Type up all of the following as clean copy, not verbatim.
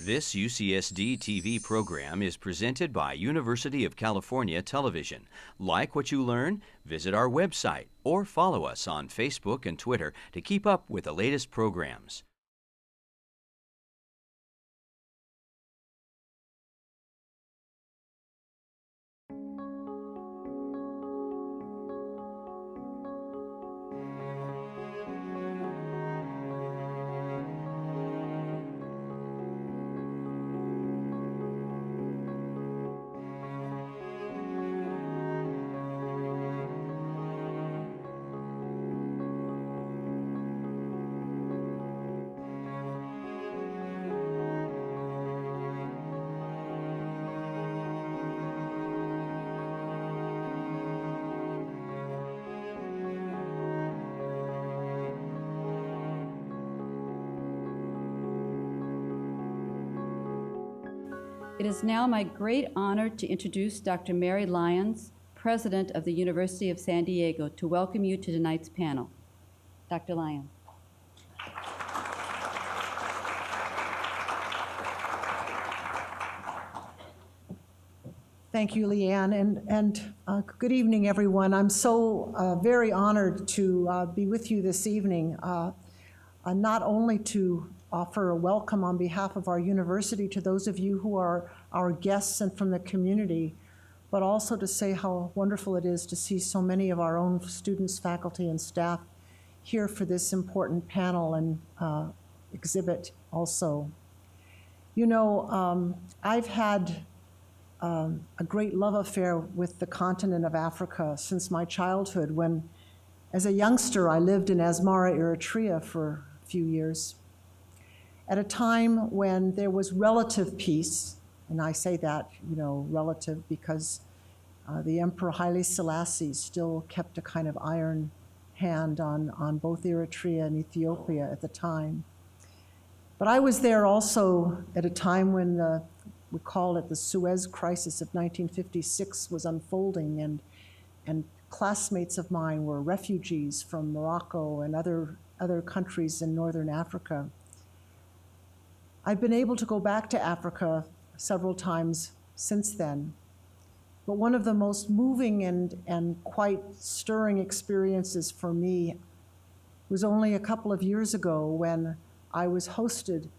This UCSD TV program is presented by University of California Television. Like what you learn? Visit our website or follow us on Facebook and Twitter to keep up with the latest programs. It is now my great honor to introduce Dr. Mary Lyons, President of the University of San Diego, to welcome you to tonight's panel. Dr. Lyons. Thank you, Leanne, and good evening, everyone. I'm so very honored to be with you this evening, not only to offer a welcome on behalf of our university to those of you who are our guests and from the community, but also to say how wonderful it is to see so many of our own students, faculty, and staff here for this important panel and exhibit also. You know, I've had a great love affair with the continent of Africa since my childhood when, as a youngster, I lived in Asmara, Eritrea for a few years. At a time when there was relative peace, and I say that, you know, relative because the Emperor Haile Selassie still kept a kind of iron hand on both Eritrea and Ethiopia at the time. But I was there also at a time when we call it the Suez Crisis of 1956 was unfolding, and classmates of mine were refugees from Morocco and other countries in northern Africa. I've been able to go back to Africa several times since then, but one of the most moving and quite stirring experiences for me was only a couple of years ago when I was hosted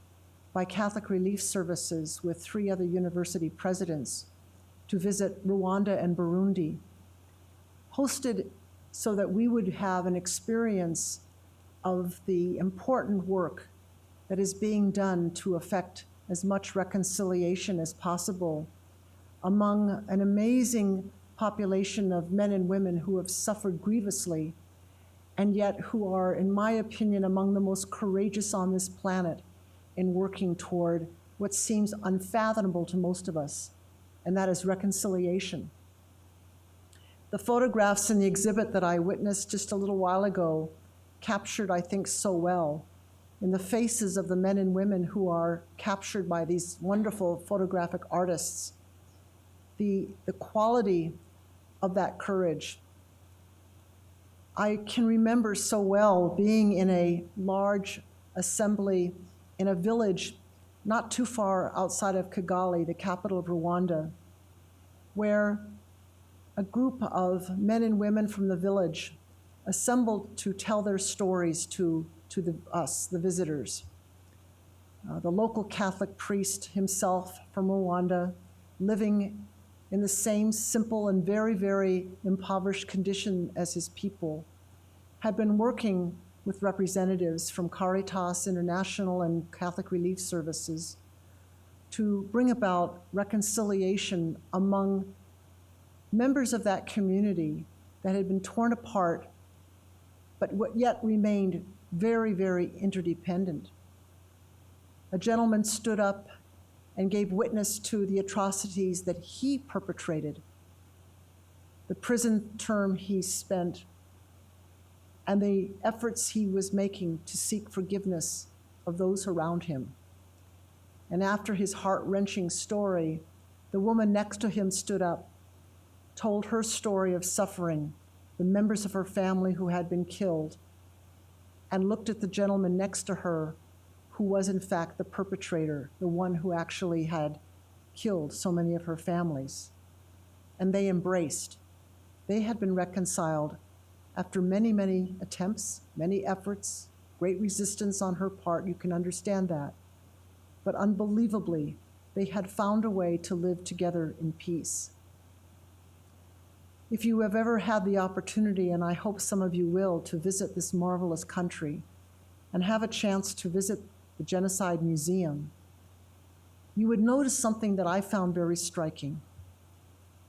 by Catholic Relief Services with 3 other university presidents to visit Rwanda and Burundi, hosted so that we would have an experience of the important work that is being done to effect as much reconciliation as possible among an amazing population of men and women who have suffered grievously and yet who are, in my opinion, among the most courageous on this planet in working toward what seems unfathomable to most of us, and that is reconciliation. The photographs in the exhibit that I witnessed just a little while ago captured, I think, so well in the faces of the men and women who are captured by these wonderful photographic artists, the quality of that courage. I can remember so well being in a large assembly in a village not too far outside of Kigali, the capital of Rwanda, where a group of men and women from the village assembled to tell their stories to us, the visitors. The local Catholic priest himself from Rwanda, living in the same simple and very, very impoverished condition as his people, had been working with representatives from Caritas International and Catholic Relief Services to bring about reconciliation among members of that community that had been torn apart, but what yet remained very, very interdependent. A gentleman stood up and gave witness to the atrocities that he perpetrated, the prison term he spent, and the efforts he was making to seek forgiveness of those around him. And after his heart-wrenching story, the woman next to him stood up, told her story of suffering, the members of her family who had been killed, and looked at the gentleman next to her who was in fact the perpetrator, the one who actually had killed so many of her families. And they embraced. They had been reconciled after many, many attempts, many efforts, great resistance on her part, you can understand that. But unbelievably, they had found a way to live together in peace. If you have ever had the opportunity, and I hope some of you will, to visit this marvelous country and have a chance to visit the Genocide Museum, you would notice something that I found very striking.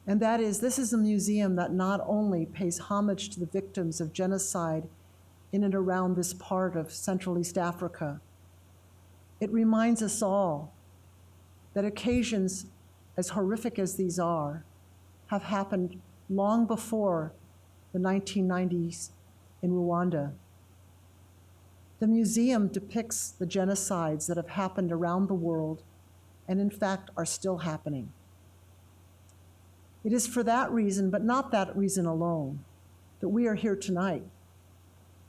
And that is, this is a museum that not only pays homage to the victims of genocide in and around this part of Central East Africa, it reminds us all that occasions as horrific as these are have happened long before the 1990s in Rwanda. The museum depicts the genocides that have happened around the world and in fact are still happening. It is for that reason, but not that reason alone, that we are here tonight.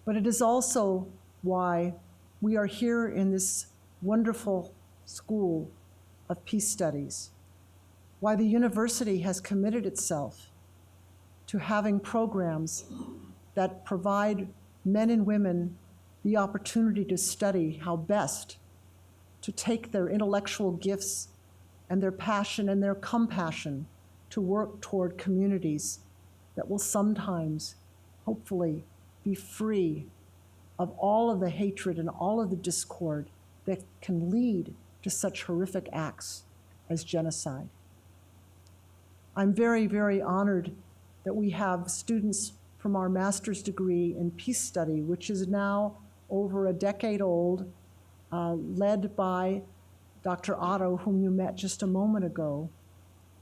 But it is also why we are here in this wonderful school of peace studies, why the university has committed itself to having programs that provide men and women the opportunity to study how best to take their intellectual gifts and their passion and their compassion to work toward communities that will sometimes, hopefully, be free of all of the hatred and all of the discord that can lead to such horrific acts as genocide. I'm very, very honored that we have students from our master's degree in peace study, which is now over a decade old, led by Dr. Otto, whom you met just a moment ago.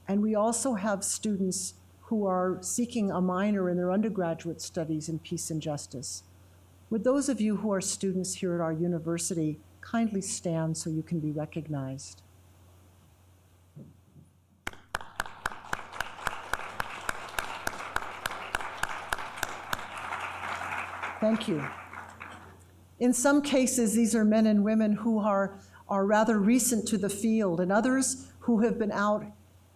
And we also have students who are seeking a minor in their undergraduate studies in peace and justice. Would those of you who are students here at our university kindly stand so you can be recognized? Thank you. In some cases, these are men and women who are rather recent to the field, and others who have been out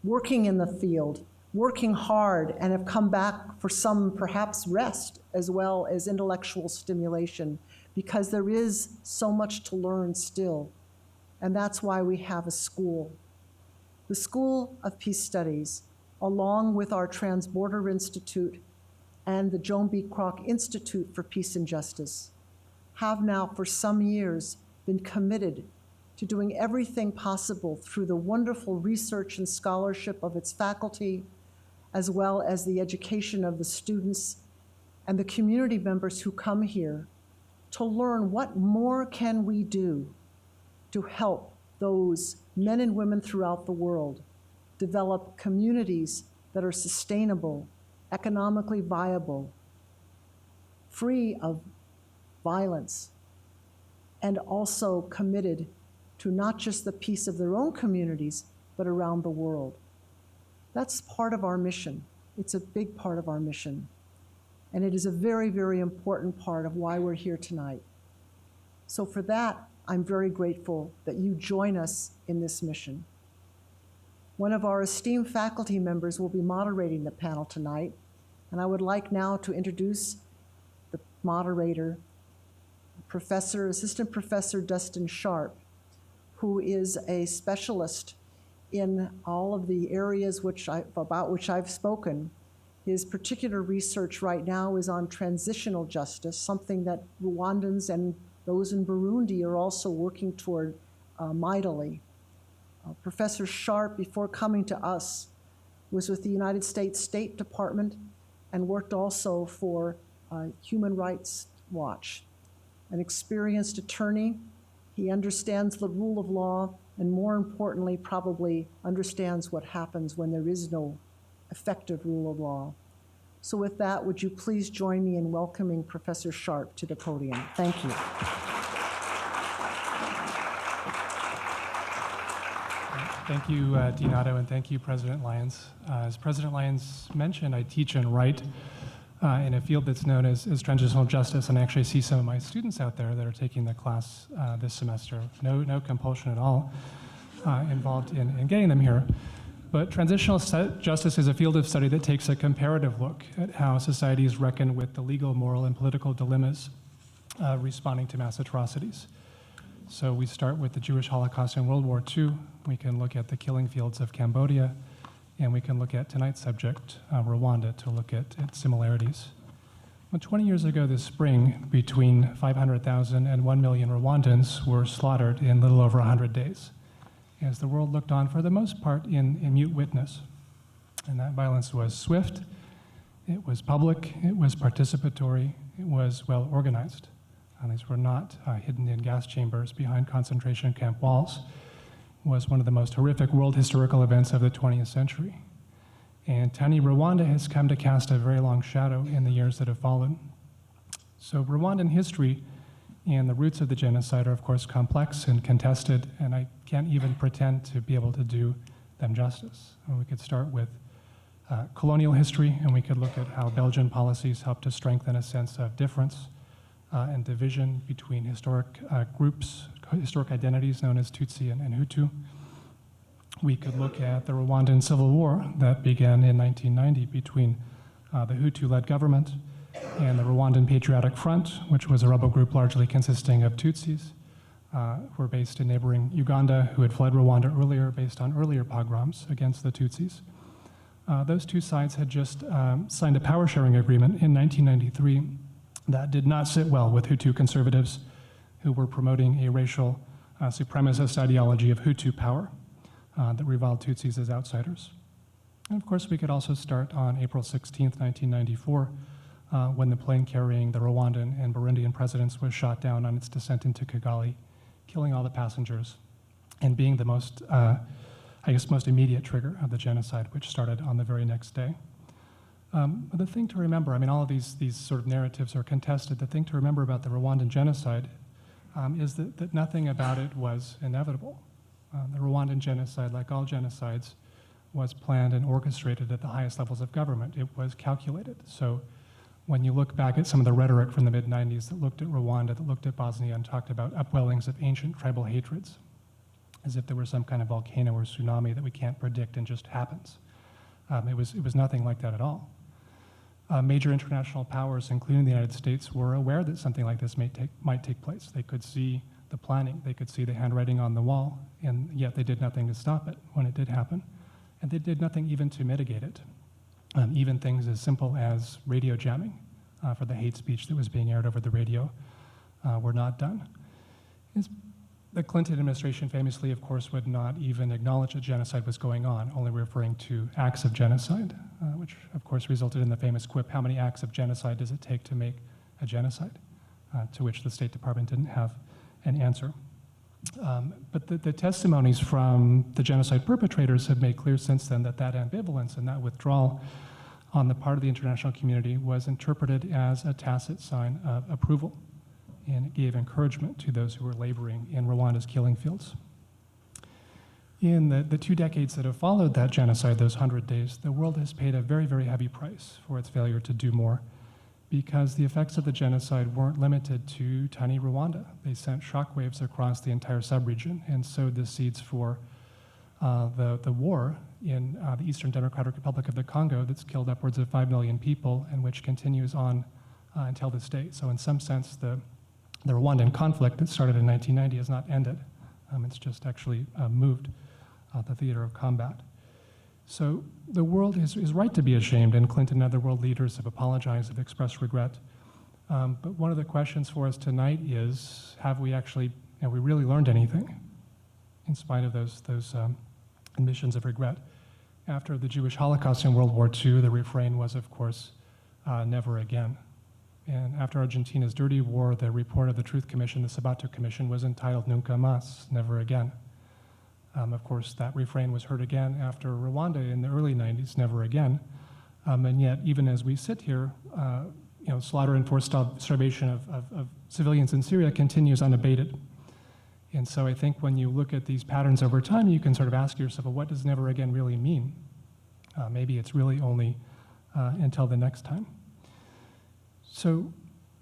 working in the field, working hard, and have come back for some perhaps rest as well as intellectual stimulation, because there is so much to learn still. And that's why we have a school. The School of Peace Studies, along with our Transborder Institute and the Joan B. Kroc Institute for Peace and Justice, have now for some years been committed to doing everything possible through the wonderful research and scholarship of its faculty, as well as the education of the students and the community members who come here, to learn what more can we do to help those men and women throughout the world develop communities that are sustainable, economically viable, free of violence, and also committed to not just the peace of their own communities, but around the world. That's part of our mission. It's a big part of our mission. And it is a very, very important part of why we're here tonight. So for that, I'm very grateful that you join us in this mission. One of our esteemed faculty members will be moderating the panel tonight, and I would like now to introduce the moderator, Assistant Professor Dustin Sharp, who is a specialist in all of the areas about which I've spoken. His particular research right now is on transitional justice, something that Rwandans and those in Burundi are also working toward mightily. Professor Sharp, before coming to us, was with the United States State Department and worked also for Human Rights Watch. An experienced attorney, he understands the rule of law, and more importantly, probably understands what happens when there is no effective rule of law. So with that, would you please join me in welcoming Professor Sharp to the podium? Thank you. Thank you, Dean Otto, and thank you, President Lyons. As President Lyons mentioned, I teach and write in a field that's known as transitional justice, and I actually see some of my students out there that are taking the class this semester. No compulsion at all involved in getting them here. But transitional justice is a field of study that takes a comparative look at how societies reckon with the legal, moral, and political dilemmas responding to mass atrocities. So we start with the Jewish Holocaust in World War II. We can look at the killing fields of Cambodia, and we can look at tonight's subject, Rwanda, to look at similarities. Well, 20 years ago this spring, between 500,000 and 1 million Rwandans were slaughtered in little over 100 days, as the world looked on for the most part in mute witness. And that violence was swift, it was public, it was participatory, it was well organized. These were not hidden in gas chambers behind concentration camp walls. It was one of the most horrific world historical events of the 20th century. And tiny Rwanda has come to cast a very long shadow in the years that have followed. So Rwandan history and the roots of the genocide are, of course, complex and contested, and I can't even pretend to be able to do them justice. We could start with colonial history, and we could look at how Belgian policies helped to strengthen a sense of difference and division between historic groups, historic identities known as Tutsi and Hutu. We could look at the Rwandan Civil War that began in 1990 between the Hutu-led government and the Rwandan Patriotic Front, which was a rebel group largely consisting of Tutsis, who were based in neighboring Uganda, who had fled Rwanda earlier based on earlier pogroms against the Tutsis. Those two sides had just signed a power-sharing agreement in 1993 that did not sit well with Hutu conservatives who were promoting a racial supremacist ideology of Hutu power that reviled Tutsis as outsiders. And of course, we could also start on April 16th, 1994, when the plane carrying the Rwandan and Burundian presidents was shot down on its descent into Kigali, killing all the passengers and being the most immediate trigger of the genocide, which started on the very next day. But the thing to remember, all of these sort of narratives are contested. The thing to remember about the Rwandan genocide is that nothing about it was inevitable. The Rwandan genocide, like all genocides, was planned and orchestrated at the highest levels of government. It was calculated. So when you look back at some of the rhetoric from the mid-90s that looked at Rwanda, that looked at Bosnia and talked about upwellings of ancient tribal hatreds, as if there were some kind of volcano or tsunami that we can't predict and just happens. It was nothing like that at all. Major international powers, including the United States, were aware that something like this might take place. They could see the planning, they could see the handwriting on the wall, and yet they did nothing to stop it when it did happen. And they did nothing even to mitigate it. Even things as simple as radio jamming for the hate speech that was being aired over the radio were not done. The Clinton administration famously, of course, would not even acknowledge that genocide was going on, only referring to acts of genocide, which of course resulted in the famous quip, how many acts of genocide does it take to make a genocide? To which the State Department didn't have an answer. But the testimonies from the genocide perpetrators have made clear since then that ambivalence and that withdrawal on the part of the international community was interpreted as a tacit sign of approval, and it gave encouragement to those who were laboring in Rwanda's killing fields. In the 2 decades that have followed that genocide, those 100 days, the world has paid a very, very heavy price for its failure to do more, because the effects of the genocide weren't limited to tiny Rwanda. They sent shockwaves across the entire subregion and sowed the seeds for the war in the Eastern Democratic Republic of the Congo that's killed upwards of 5 million people and which continues on until this day. So in some sense, the Rwandan conflict that started in 1990 has not ended. It's just actually moved the theater of combat. So the world is right to be ashamed, and Clinton and other world leaders have apologized, have expressed regret. But one of the questions for us tonight is, have we really learned anything in spite of those admissions of regret? After the Jewish Holocaust in World War II, the refrain was, of course, never again. And after Argentina's dirty war, the report of the Truth Commission, the Sabato Commission, was entitled Nunca Más, never again. Of course, that refrain was heard again after Rwanda in the early 90s, never again. And yet, even as we sit here, slaughter and forced starvation of civilians in Syria continues unabated. And so I think when you look at these patterns over time, you can sort of ask yourself, well, what does never again really mean? Maybe it's really only until the next time. So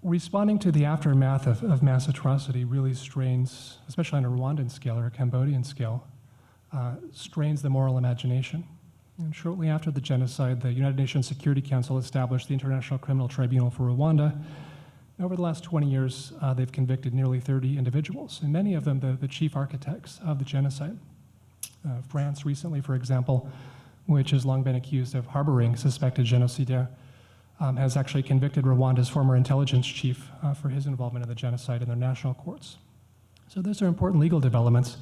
responding to the aftermath of mass atrocity really strains, especially on a Rwandan scale or a Cambodian scale, strains the moral imagination. And shortly after the genocide, the United Nations Security Council established the International Criminal Tribunal for Rwanda. Over the last 20 years, they've convicted nearly 30 individuals, and many of them the chief architects of the genocide. France recently, for example, which has long been accused of harboring suspected genocidaires, has actually convicted Rwanda's former intelligence chief for his involvement in the genocide in their national courts. So those are important legal developments,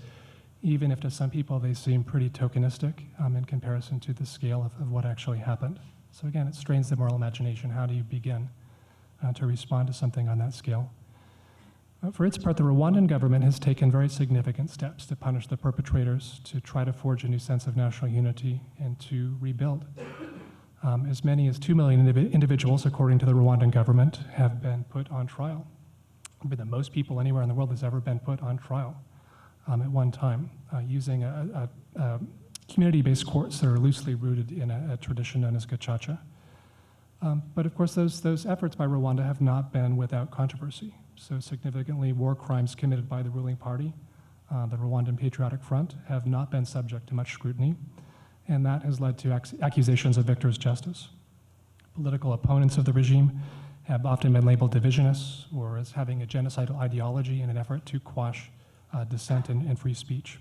even if to some people they seem pretty tokenistic in comparison to the scale of what actually happened. So again, it strains the moral imagination. How do you begin to respond to something on that scale? For its part, the Rwandan government has taken very significant steps to punish the perpetrators, to try to forge a new sense of national unity, and to rebuild. As many as 2 million individuals, according to the Rwandan government, have been put on trial. But the most people anywhere in the world has ever been put on trial at one time, using a community-based courts that are loosely rooted in a tradition known as gacaca. But of course, those efforts by Rwanda have not been without controversy. So significantly, war crimes committed by the ruling party, the Rwandan Patriotic Front, have not been subject to much scrutiny, and that has led to accusations of victor's justice. Political opponents of the regime have often been labeled divisionists or as having a genocidal ideology in an effort to quash dissent and free speech.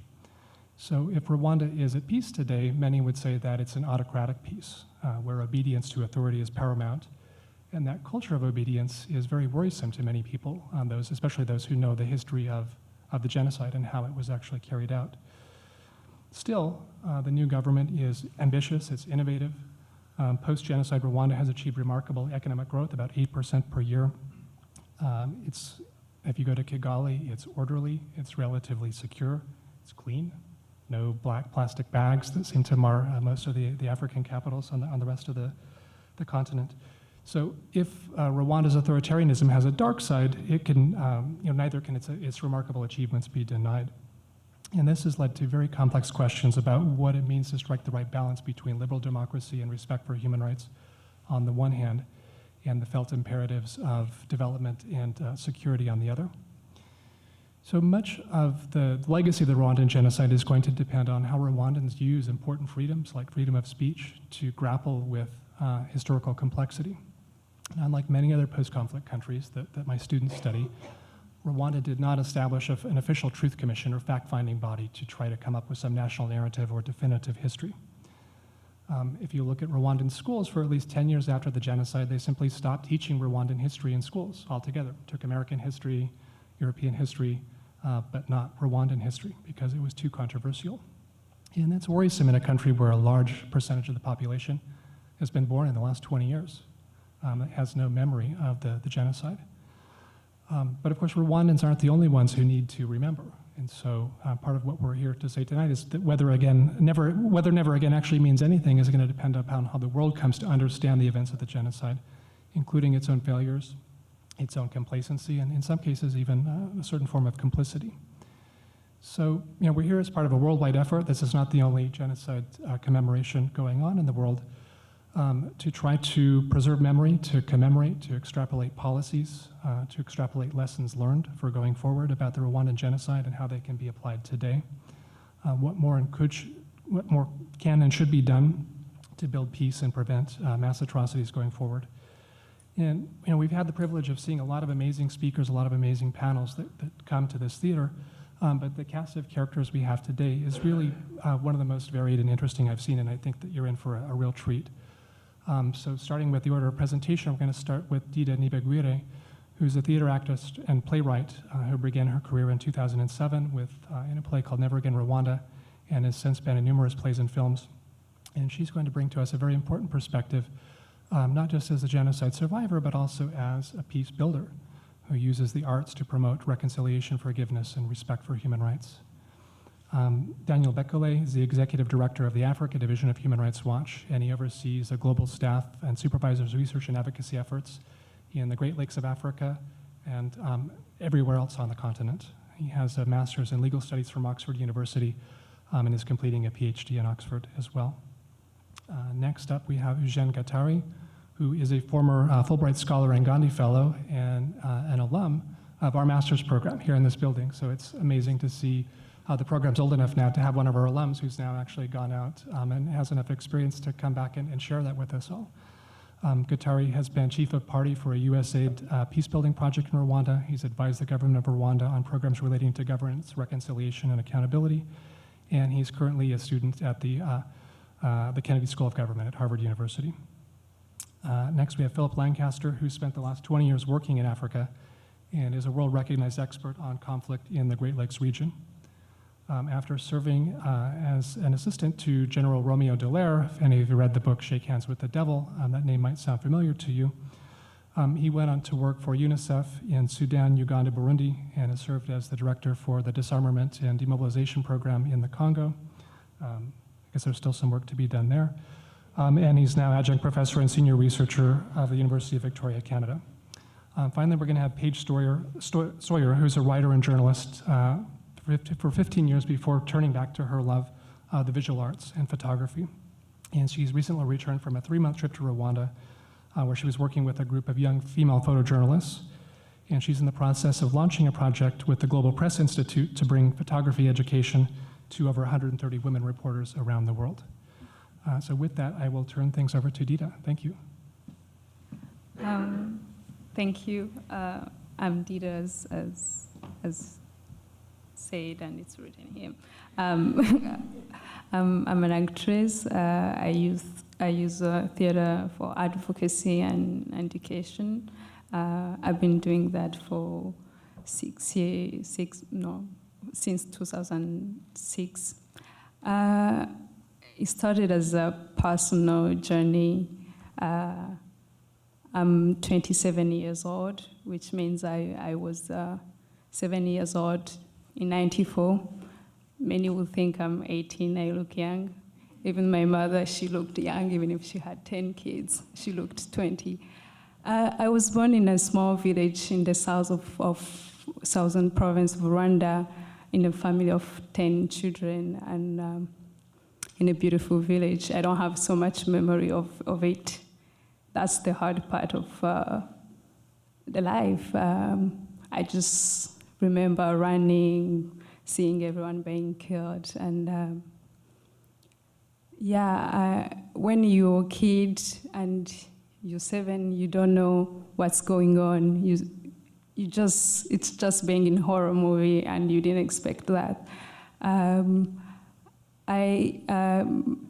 So if Rwanda is at peace today, many would say that it's an autocratic peace, where obedience to authority is paramount. And that culture of obedience is very worrisome to many people, especially those who know the history of the genocide and how it was actually carried out. Still, the new government is ambitious, it's innovative. Post-genocide, Rwanda has achieved remarkable economic growth, about 8% per year. If you go to Kigali, it's orderly, it's relatively secure, it's clean. No black plastic bags that seem to mar most of the African capitals on the rest of the continent. So if Rwanda's authoritarianism has a dark side, it can, neither can its remarkable achievements be denied. And this has led to very complex questions about what it means to strike the right balance between liberal democracy and respect for human rights on the one hand, and the felt imperatives of development and security on the other. So much of the legacy of the Rwandan genocide is going to depend on how Rwandans use important freedoms like freedom of speech to grapple with historical complexity. And unlike many other post-conflict countries that my students study, Rwanda did not establish an official truth commission or fact-finding body to try to come up with some national narrative or definitive history. If you look at Rwandan schools, for at least 10 years after the genocide, they simply stopped teaching Rwandan history in schools altogether. Took American history, European history, but not Rwandan history because it was too controversial. And that's worrisome in a country where a large percentage of the population has been born in the last 20 years. It has no memory of the genocide. But of course, Rwandans aren't the only ones who need to remember. And so part of what we're here to say tonight is that whether never again actually means anything is going to depend upon how the world comes to understand the events of the genocide, including its own failures, its own complacency, and in some cases even a certain form of complicity. So, we're here as part of a worldwide effort. This is not the only genocide commemoration going on in the world. To try to preserve memory, to commemorate, to extrapolate policies, to extrapolate lessons learned for going forward about the Rwandan genocide and how they can be applied today. What more can and should be done to build peace and prevent mass atrocities going forward. And we've had the privilege of seeing a lot of amazing speakers, a lot of amazing panels that come to this theater. But the cast of characters we have today is really one of the most varied and interesting I've seen, and I think that you're in for a real treat. So starting with the order of presentation, we're going to start with Dida Nibagwire, who's a theater actress and playwright who began her career in 2007 in a play called Never Again Rwanda, and has since been in numerous plays and films. And she's going to bring to us a very important perspective, not just as a genocide survivor, but also as a peace builder who uses the arts to promote reconciliation, forgiveness, and respect for human rights. Daniel Bekele is the executive director of the Africa Division of Human Rights Watch, and he oversees a global staff and supervises research and advocacy efforts in the Great Lakes of Africa and everywhere else on the continent. He has a master's in legal studies from Oxford University and is completing a PhD in Oxford as well. Next up, we have Eugene Gattari, who is a former Fulbright Scholar and Gandhi Fellow and an alum of our master's program here in this building. So it's amazing to see the program's old enough now to have one of our alums who's now actually gone out and has enough experience to come back and share that with us all. Guattari has been chief of party for a USAID peace-building project in Rwanda. He's advised the government of Rwanda on programs relating to governance, reconciliation, and accountability. And he's currently a student at the Kennedy School of Government at Harvard University. Next, we have Philip Lancaster, who spent the last 20 years working in Africa and is a world-recognized expert on conflict in the Great Lakes region. After serving as an assistant to General Romeo Dallaire, if any of you read the book Shake Hands with the Devil, that name might sound familiar to you. He went on to work for UNICEF in Sudan, Uganda, Burundi, and has served as the director for the disarmament and demobilization program in the Congo. I guess there's still some work to be done there. And he's now adjunct professor and senior researcher of the University of Victoria, Canada. Finally, we're going to have Paige Sawyer, who's a writer and journalist for 15 years before turning back to her love, the visual arts and photography. And she's recently returned from a 3-month trip to Rwanda, where she was working with a group of young female photojournalists. And she's in the process of launching a project with the Global Press Institute to bring photography education to over 130 women reporters around the world. So with that, I will turn things over to Dida. Thank you. Thank you. I'm Dida, as said, and it's written here. I'm an actress. I use theater for advocacy and education. I've been doing that for since 2006. It started as a personal journey. I'm 27 years old, which means I was 7 years old in '94. Many will think I'm 18, I look young. Even my mother, she looked young, even if she had 10 kids, she looked 20. I was born in a small village in the south of southern province of Rwanda, in a family of 10 children, and in a beautiful village. I don't have so much memory of it. That's the hard part of the life. I just remember running, seeing everyone being killed, and when you're a kid and you're 7, you don't know what's going on. It's just being in a horror movie, and you didn't expect that.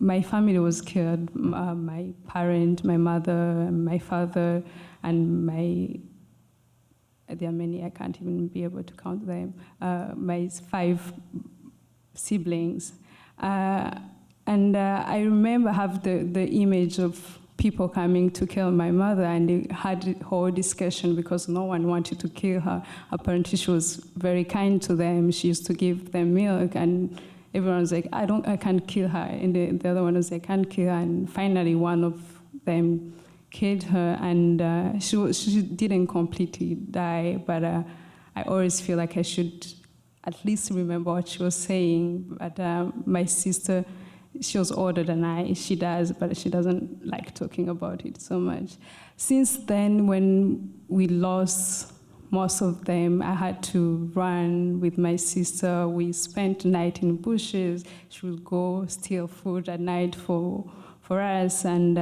My family was killed. My parent, my mother, my father, and there are many, I can't even be able to count them, my 5 siblings. And I remember have the image of people coming to kill my mother, and they had a whole discussion because no one wanted to kill her. Apparently she was very kind to them. She used to give them milk, and everyone was like, I can't kill her. And the other one was like, I can't kill her. And finally one of them killed her, and she didn't completely die, but I always feel like I should at least remember what she was saying. But my sister, she was older than I. She does, but she doesn't like talking about it so much. Since then, when we lost most of them, I had to run with my sister. We spent the night in bushes. She would go steal food at night for us, and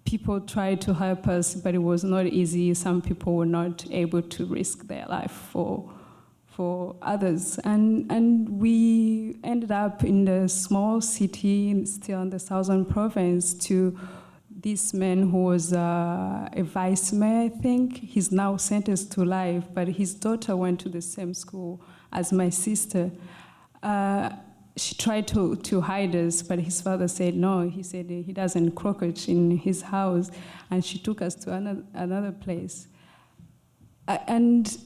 people tried to help us, but it was not easy. Some people were not able to risk their life for others. And we ended up in the small city, still in the southern province, to this man who was a vice mayor, I think. He's now sentenced to life, but his daughter went to the same school as my sister. She tried to hide us, but his father said no. He said he doesn't Kroc in his house, and she took us to another place. And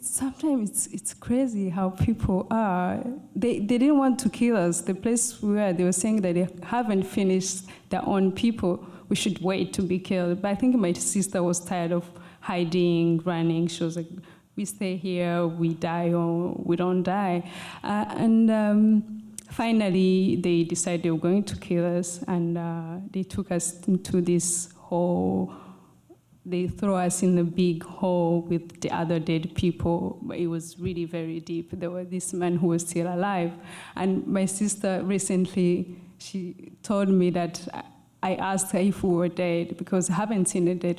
sometimes it's crazy how people are. They didn't want to kill us. The place we were, they were saying that they haven't finished their own people. We should wait to be killed. But I think my sister was tired of hiding, running. She was like, we stay here, we die or we don't die. finally, they decided they were going to kill us, and they took us into this hole. They threw us in a big hole with the other dead people. It was really very deep. There was this man who was still alive. And my sister recently, she told me that I asked her if we were dead, because I haven't seen a dead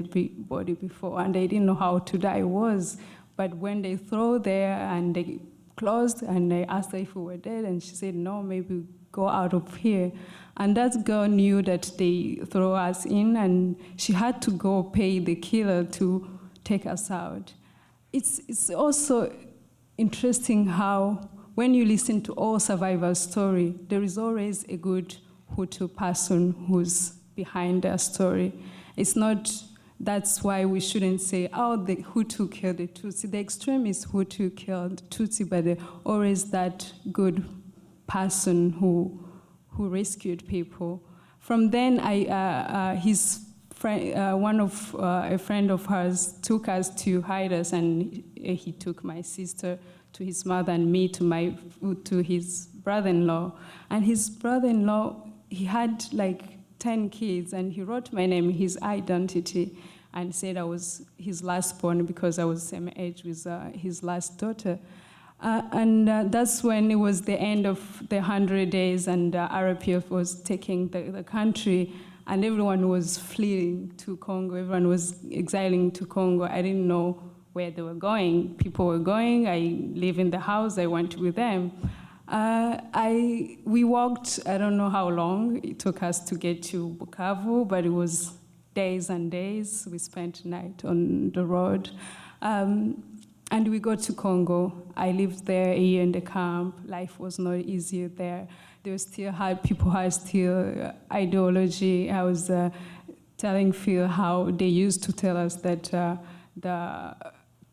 body before, and I didn't know how to die was. But when they threw there and they closed, and I asked her if we were dead, and she said, no, maybe go out of here. And that girl knew that they threw us in, and she had to go pay the killer to take us out. It's also interesting how when you listen to all survivors' story, there is always a good Hutu person who's behind their story. It's not, that's why we shouldn't say, oh, the Hutu killed the Tutsi. The extremist Hutu killed Tutsi, but there's always that good person who rescued people. From then, his friend, a friend of hers took us to hide us, and he took my sister to his mother and me to his brother-in-law. And his brother-in-law, he had like 10 kids, and he wrote my name, his identity, and said I was his last born because I was the same age with his last daughter. That's when it was the end of the 100 days, and RPF was taking the country, and everyone was fleeing to Congo. Everyone was exiling to Congo. I didn't know where they were going. People were going. I live in the house. I went with them. We walked, I don't know how long it took us to get to Bukavu, but it was days and days. We spent the night on the road. And we got to Congo. I lived there a year in the camp. Life was not easy there. There still had people had still ideology. I was telling Phil how they used to tell us that the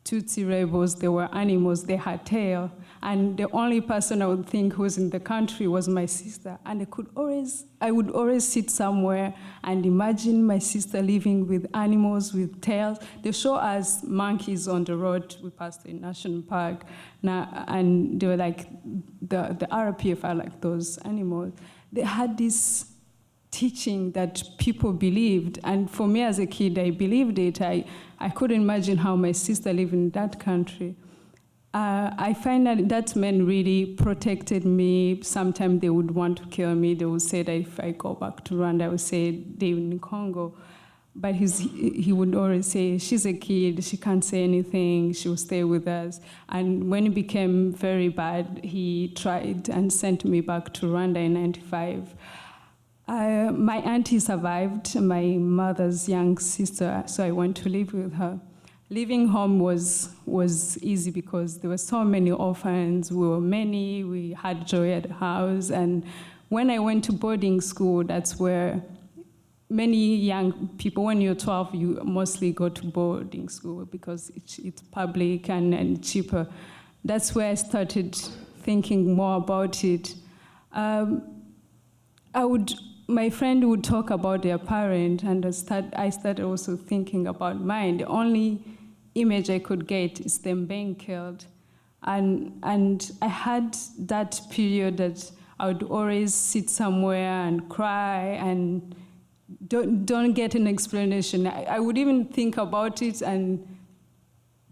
Tutsi rebels, they were animals, they had tail. And the only person I would think who was in the country was my sister. And I would always sit somewhere and imagine my sister living with animals with tails. They show us monkeys on the road. We passed a national park, and they were like, the RPF are like those animals. They had this teaching that people believed, and for me as a kid, I believed it. I couldn't imagine how my sister lived in that country. I find that men really protected me. Sometimes they would want to kill me. They would say that if I go back to Rwanda, I would say they're in Congo. But he would always say, she's a kid, she can't say anything, she will stay with us. And when it became very bad, he tried and sent me back to Rwanda in '95. My auntie survived, my mother's young sister, so I went to live with her. Living home was easy because there were so many orphans, we were many, we had joy at the house. And when I went to boarding school, that's where many young people, when you're 12, you mostly go to boarding school because it's public and cheaper. That's where I started thinking more about it. My friend would talk about their parent, and I started also thinking about mine. The only image I could get is them being killed. And I had that period that I would always sit somewhere and cry and don't get an explanation. I would even think about it and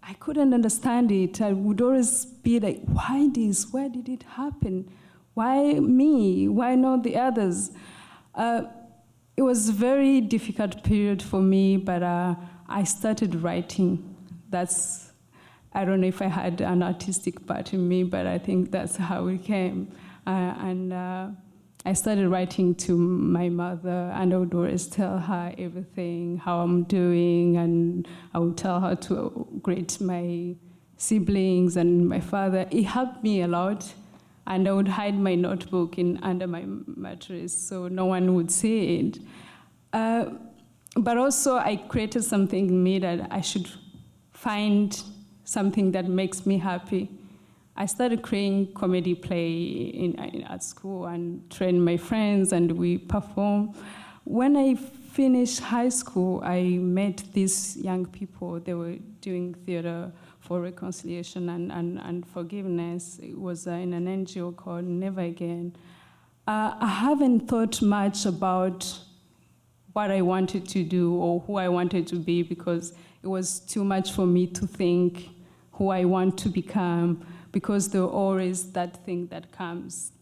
I couldn't understand it. I would always be like, why this? Why did it happen? Why me? Why not the others? It was a very difficult period for me, but I started writing. I don't know if I had an artistic part in me, but I think that's how it came. I started writing to my mother, and I would always tell her everything, how I'm doing, and I would tell her to greet my siblings and my father. It helped me a lot, and I would hide my notebook under my mattress so no one would see it. But also, I created something in me that I should find something that makes me happy. I started creating comedy play at school and trained my friends, and we perform. When I finished high school, I met these young people. They were doing theater for reconciliation and forgiveness. It was in an NGO called Never Again. I haven't thought much about what I wanted to do or who I wanted to be, because it was too much for me to think who I want to become, because there always that thing that comes.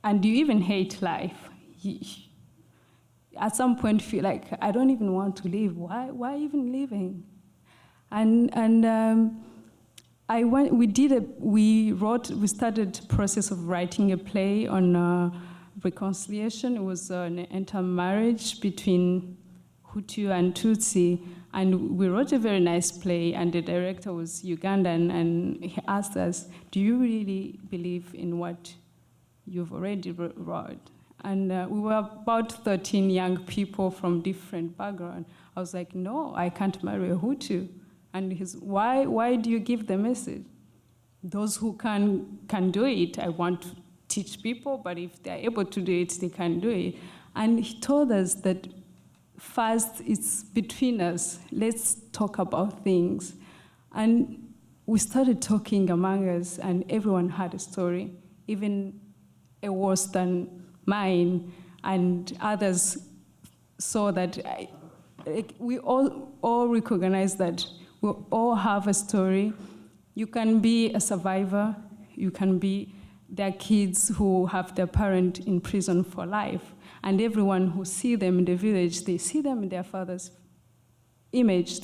And you even hate life. At some point, feel like, I don't even want to live. Why even living? We started process of writing a play on reconciliation. It was an intermarriage between Hutu and Tutsi, and we wrote a very nice play, and the director was Ugandan, and he asked us, do you really believe in what you've already wrote? And we were about 13 young people from different backgrounds. I was like, no, I can't marry a Hutu. And he's, why do you give the message? Those who can do it, I want to teach people, but if they're able to do it, they can do it. And he told us that first, it's between us. Let's talk about things. And we started talking among us, and everyone had a story, even a worse than mine. And others saw that we all recognize that we all have a story. You can be a survivor. You can be their kids who have their parent in prison for life. And everyone who see them in the village, they see them in their father's image.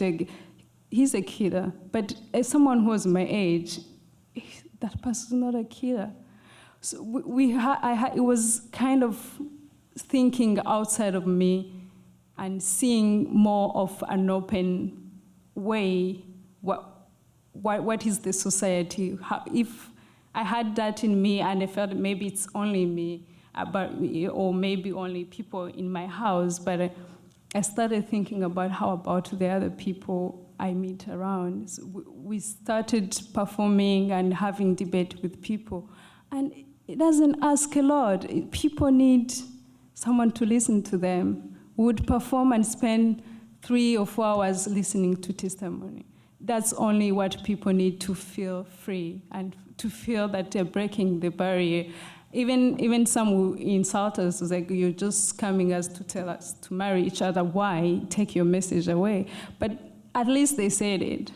He's a killer. But as someone who was my age, that person's not a killer. So it was kind of thinking outside of me and seeing more of an open way. What is the society? If I had that in me and I felt maybe it's only me, or maybe only people in my house, but I started thinking about how about the other people I meet around. So we started performing and having debate with people. And it doesn't ask a lot. People need someone to listen to them. We would perform and spend 3 or 4 hours listening to testimony. That's only what people need to feel free and to feel that they're breaking the barrier. Even some who insult us, like, you're just coming us to tell us to marry each other. Why? Take your message away. But at least they said it.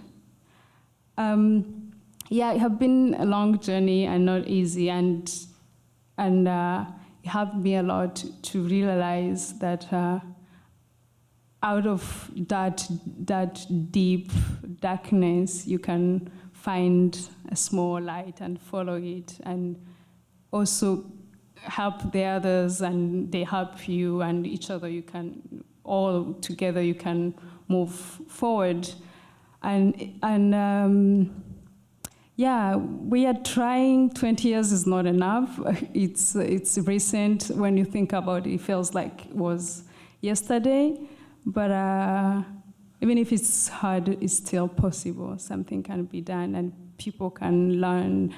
Yeah, it has been a long journey and not easy, and it helped me a lot to realize that out of that deep darkness, you can find a small light and follow it, and also help the others, and they help you, and each other. You can all together. You can move forward, yeah, we are trying. 20 years is not enough. It's recent. When you think about it, it feels like it was yesterday. But even if it's hard, it's still possible. Something can be done, and people can learn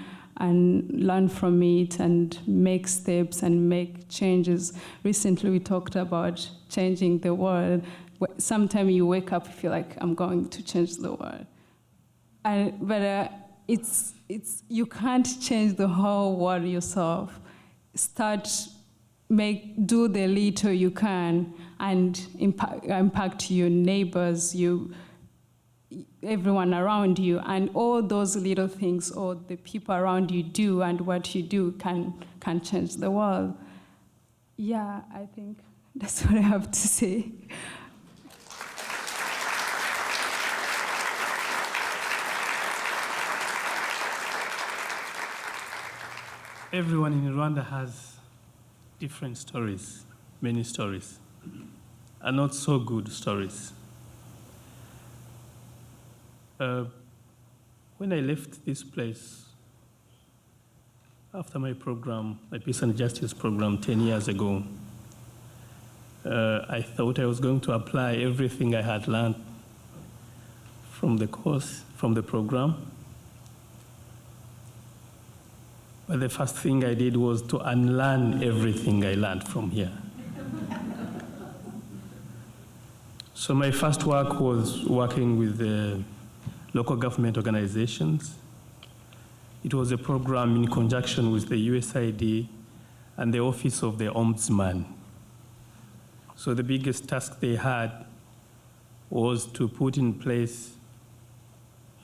from it and make steps and make changes. Recently, we talked about changing the world. Sometimes you wake up, you feel like, I'm going to change the world. But you can't change the whole world yourself. Do the little you can and impact your neighbors, everyone around you, and all those little things, or the people around you do, and what you do can change the world. Yeah, I think that's what I have to say. Everyone in Rwanda has different stories, many stories, and not so good stories. When I left this place, after my program, my Peace and Justice program 10 years ago, I thought I was going to apply everything I had learned from the course, from the program. But the first thing I did was to unlearn everything I learned from here. So my first work was working with the local government organizations. It was a program in conjunction with the USAID and the Office of the Ombudsman. So the biggest task they had was to put in place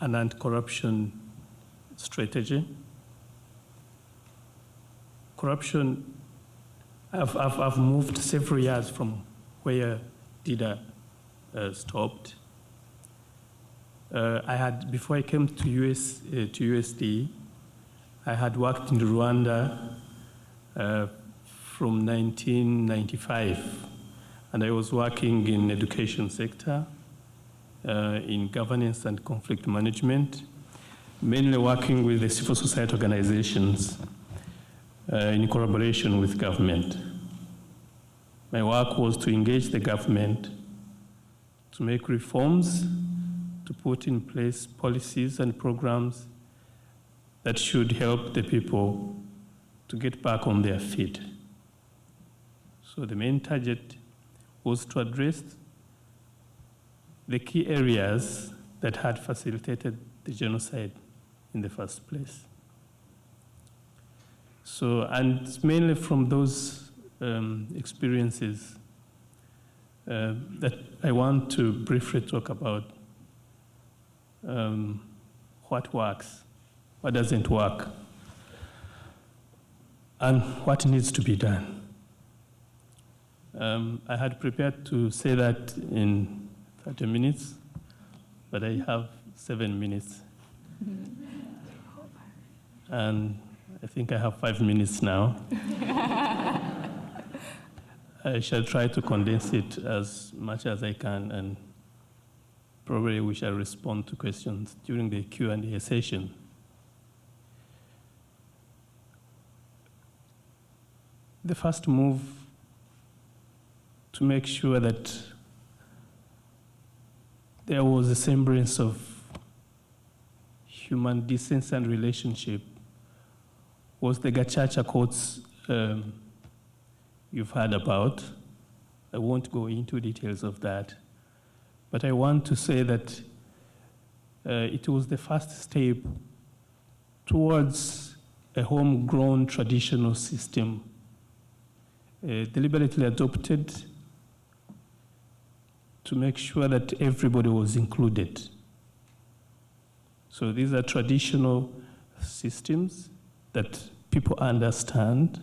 an anti-corruption strategy. Corruption, I've moved several years from where Dida stopped. Before I came to USD, I had worked in Rwanda from 1995, and I was working in education sector, in governance and conflict management, mainly working with the civil society organizations in collaboration with government. My work was to engage the government to make reforms, to put in place policies and programs that should help the people to get back on their feet. So the main target was to address the key areas that had facilitated the genocide in the first place. So, and it's mainly from those experiences that I want to briefly talk about what works, what doesn't work, and what needs to be done. I had prepared to say that in 30 minutes, but I have 7 minutes. And I think I have 5 minutes now. I shall try to condense it as much as I can, and probably we shall respond to questions during the Q&A session. The first move to make sure that there was a semblance of human decency and relationship was the Gacaca courts you've heard about. I won't go into details of that, but I want to say that it was the first step towards a homegrown traditional system deliberately adopted to make sure that everybody was included. So these are traditional systems that people understand,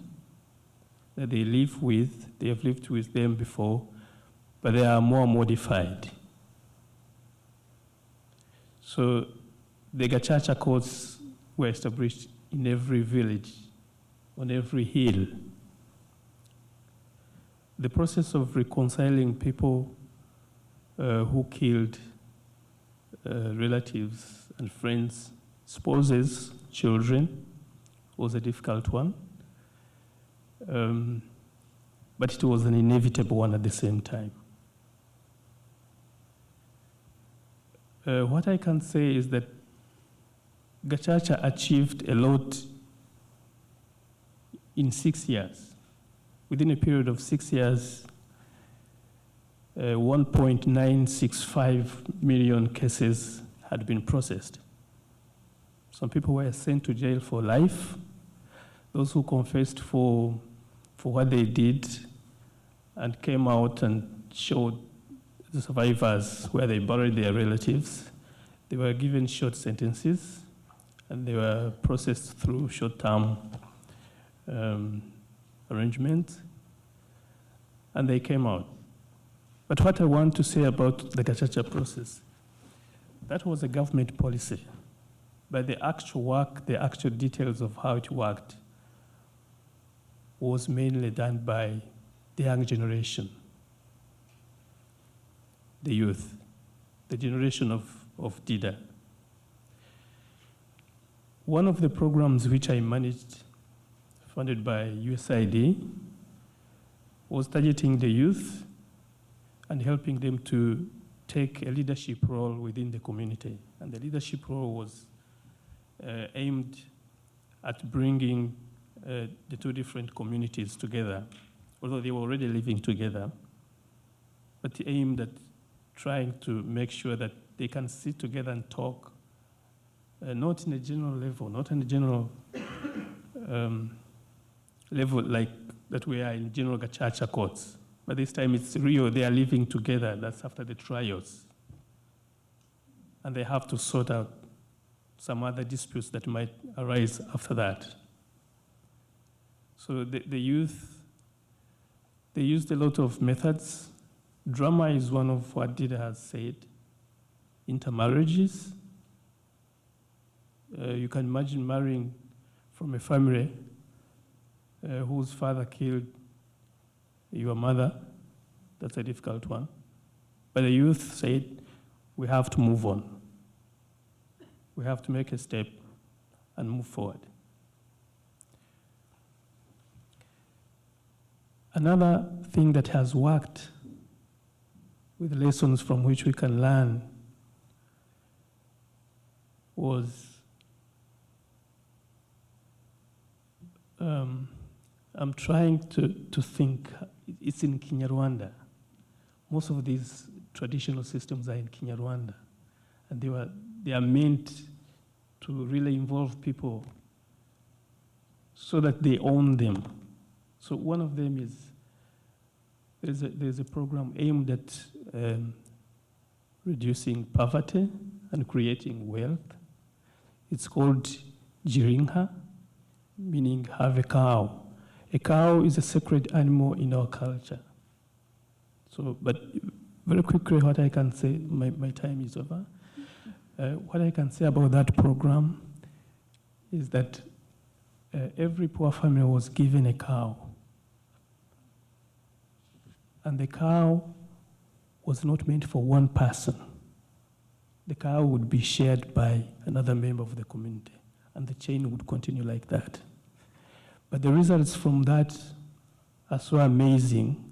that they live with, they have lived with them before, but they are more modified. So the Gacaca courts were established in every village, on every hill. The process of reconciling people who killed relatives and friends, spouses, children, was a difficult one. But it was an inevitable one at the same time. What I can say is that Gacaca achieved a lot in 6 years. Within a period of 6 years, 1.965 million cases had been processed. Some people were sent to jail for life. Those who confessed for what they did and came out and showed the survivors where they buried their relatives, they were given short sentences and they were processed through short-term arrangements, and they came out. But what I want to say about the Gacaca process, that was a government policy, but the actual work, the actual details of how it worked was mainly done by the young generation, the youth, the generation of Dida. One of the programs which I managed, funded by USAID, was targeting the youth and helping them to take a leadership role within the community. And the leadership role was aimed at bringing the two different communities together, although they were already living together, but aimed at trying to make sure that they can sit together and talk, not in a general level, not in a general level like that we are in General Gacaca courts. But this time it's Rio, they are living together, that's after the trials. And they have to sort out some other disputes that might arise after that. So the youth, they used a lot of methods. Drama is one of what Dida has said. Intermarriages. You can imagine marrying from a family whose father killed your mother. That's a difficult one. But the youth said, we have to move on. We have to make a step and move forward. Another thing that has worked with lessons from which we can learn was I'm trying to think, it's in Kinyarwanda. Most of these traditional systems are in Kinyarwanda, and they are meant to really involve people so that they own them. So one of them is, there's a program aimed at reducing poverty and creating wealth. It's called Jirinha, meaning have a cow. A cow is a sacred animal in our culture. So, but very quickly, what I can say, my time is over. What I can say about that program is that every poor family was given a cow. And the cow was not meant for one person. The cow would be shared by another member of the community, and the chain would continue like that. But the results from that are so amazing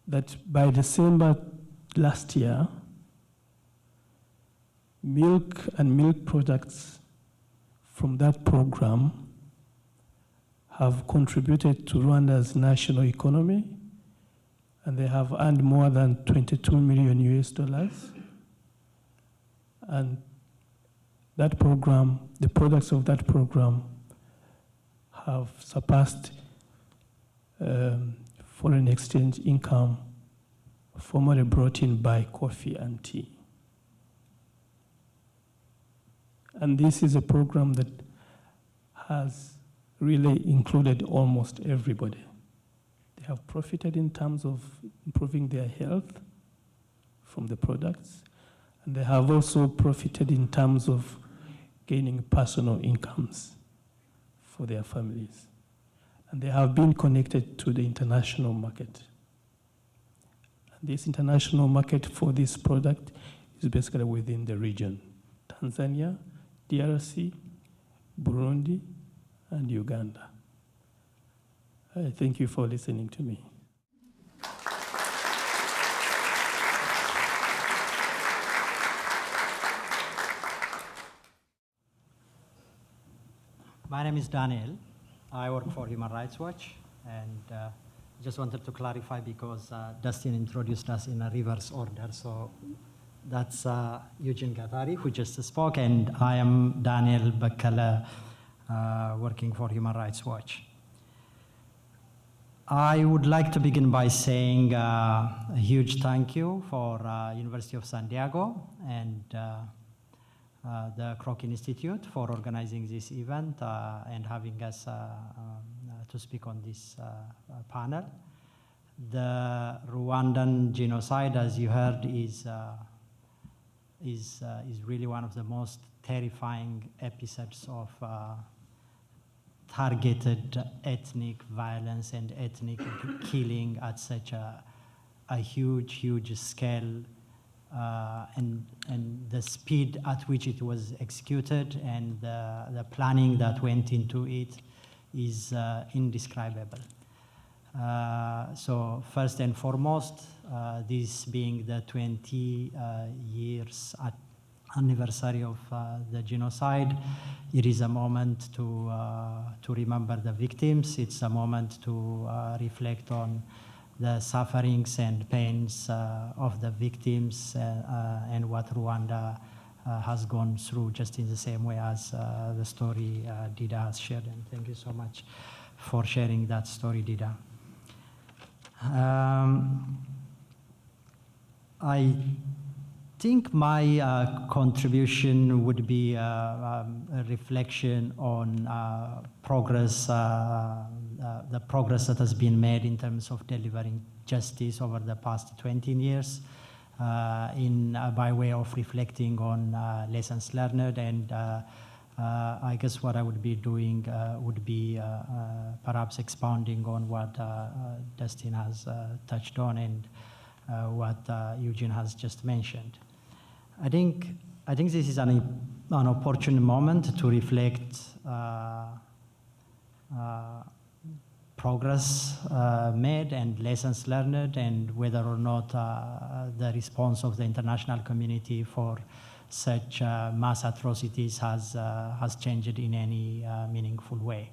that by December last year, milk and milk products from that program have contributed to Rwanda's national economy, and they have earned more than 22 million US dollars. And that program, the products of that program, have surpassed foreign exchange income formerly brought in by coffee and tea. And this is a program that has really included almost everybody. They have profited in terms of improving their health from the products, and they have also profited in terms of gaining personal incomes for their families. And they have been connected to the international market. And this international market for this product is basically within the region: Tanzania, DRC, Burundi, and Uganda. I thank you for listening to me. My name is Daniel. I work for Human Rights Watch, and just wanted to clarify because Dustin introduced us in a reverse order. So that's Eugene Gattari, who just spoke, and I am Daniel Bakala, working for Human Rights Watch. I would like to begin by saying a huge thank you for University of San Diego and the Kroc Institute for organizing this event and having us to speak on this panel. The Rwandan genocide, as you heard, is really one of the most terrifying episodes of targeted ethnic violence and ethnic killing at such a huge scale, and the speed at which it was executed and the planning that went into it is indescribable. So first and foremost, this being the 20 years anniversary of the genocide, it is a moment to remember the victims. It's a moment to reflect on the sufferings and pains of the victims and what Rwanda has gone through, just in the same way as the story Dida has shared. And thank you so much for sharing that story, Dida. I think my contribution would be a reflection on progress, the progress that has been made in terms of delivering justice over the past 20 years, by way of reflecting on lessons learned, and I guess what I would be doing would be perhaps expounding on what Dustin has touched on and what Eugene has just mentioned. I think this is an opportune moment to reflect progress made and lessons learned, and whether or not the response of the international community for such mass atrocities has changed in any meaningful way.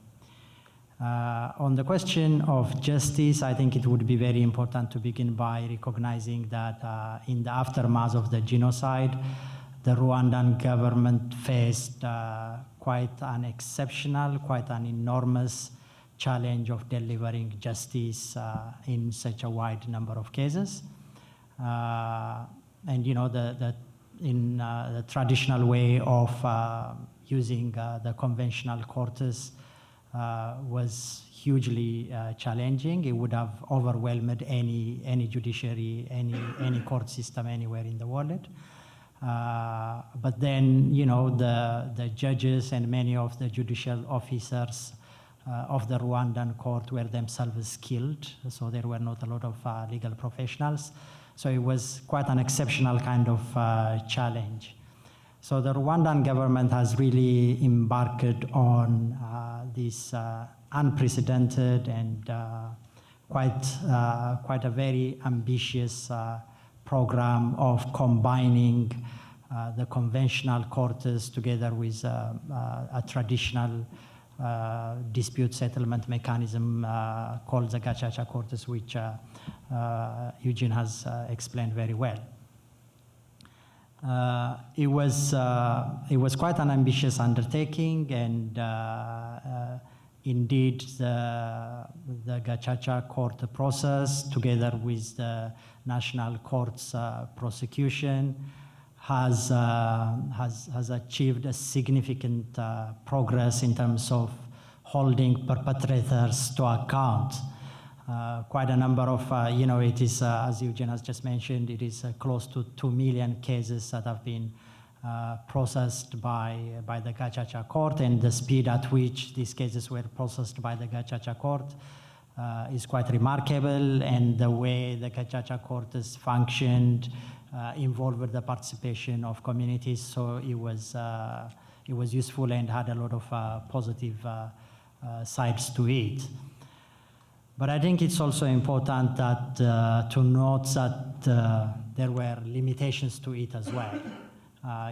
On the question of justice, I think it would be very important to begin by recognizing that in the aftermath of the genocide, the Rwandan government faced quite an exceptional, quite an enormous challenge of delivering justice in such a wide number of cases. And you know, in the traditional way of using the conventional courts was hugely challenging. It would have overwhelmed any judiciary, any court system anywhere in the world. But then, you know, the judges and many of the judicial officers of the Rwandan court were themselves skilled, so there were not a lot of legal professionals. So it was quite an exceptional kind of challenge. So the Rwandan government has really embarked on this unprecedented and quite a very ambitious program of combining the conventional courts together with a traditional dispute settlement mechanism called the Gacaca courts, which Eugene has explained very well. It was quite an ambitious undertaking, and indeed the Gacaca court process, together with the national court's prosecution, has achieved a significant progress in terms of holding perpetrators to account. Quite a number of, you know, it is, as Eugene has just mentioned, it is close to 2 million cases that have been processed by the Gacaca court, and the speed at which these cases were processed by the Gacaca court is quite remarkable, and the way the Gacaca court has functioned involved the participation of communities, so it was useful and had a lot of positive sides to it. But I think it's also important that to note that there were limitations to it as well.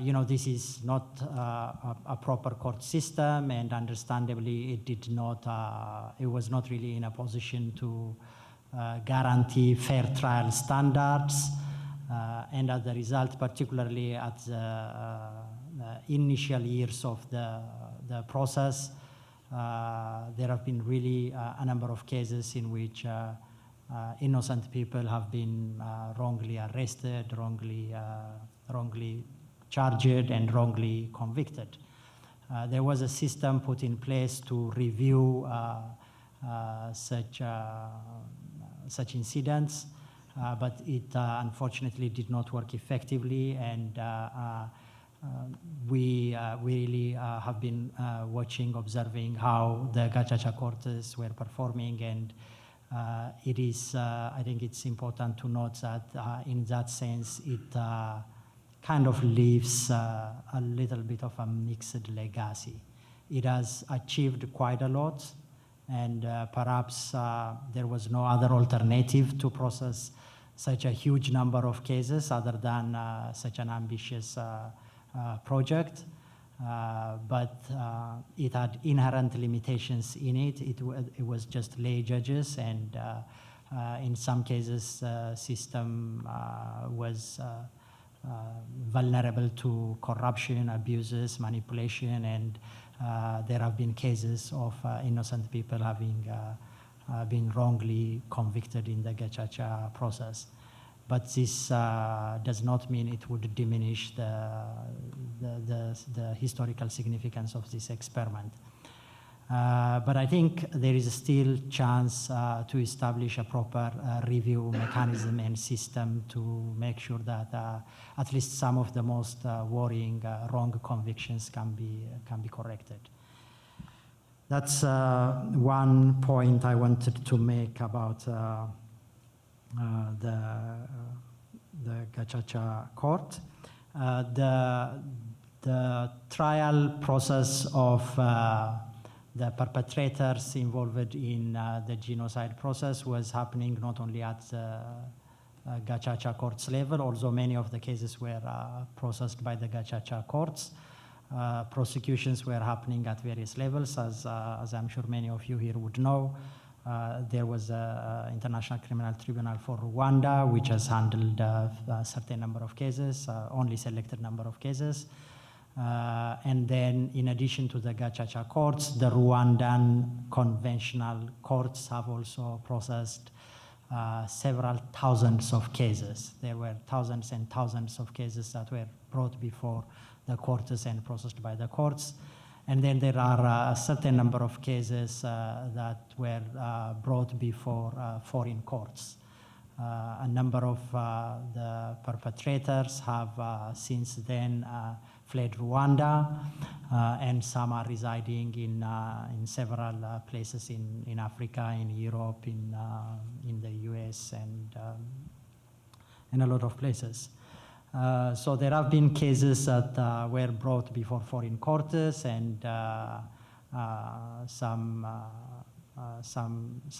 You know, this is not a proper court system, and understandably, it was not really in a position to guarantee fair trial standards. And as a result, particularly at the initial years of the process, there have been really a number of cases in which innocent people have been wrongly arrested, wrongly charged, and wrongly convicted. There was a system put in place to review such incidents, but it unfortunately did not work effectively, and we really have been watching, observing how the Gacaca courts were performing, and it is, I think it's important to note that in that sense, it kind of leaves a little bit of a mixed legacy. It has achieved quite a lot, and perhaps there was no other alternative to process such a huge number of cases other than such an ambitious project, but it had inherent limitations in it. It was just lay judges, and in some cases, the system was vulnerable to corruption, abuses, manipulation, and there have been cases of innocent people having been wrongly convicted in the Gacaca process. But this does not mean it would diminish the historical significance of this experiment. But I think there is still chance to establish a proper review mechanism and system to make sure that at least some of the most worrying wrong convictions can be corrected. That's one point I wanted to make about the Gacaca court. The trial process of the perpetrators involved in the genocide process was happening not only at the Gacaca courts level, although many of the cases were processed by the Gacaca courts. Prosecutions were happening at various levels, as I'm sure many of you here would know. There was an International Criminal Tribunal for Rwanda, which has handled a certain number of cases, only selected number of cases. And then, in addition to the Gacaca courts, the Rwandan conventional courts have also processed several thousands of cases. There were thousands and thousands of cases that were brought before the courts and processed by the courts. And then there are a certain number of cases that were brought before foreign courts. A number of the perpetrators have since then fled Rwanda, and some are residing in several places in Africa, in Europe, in the US, and in a lot of places. So there have been cases that were brought before foreign courts, and some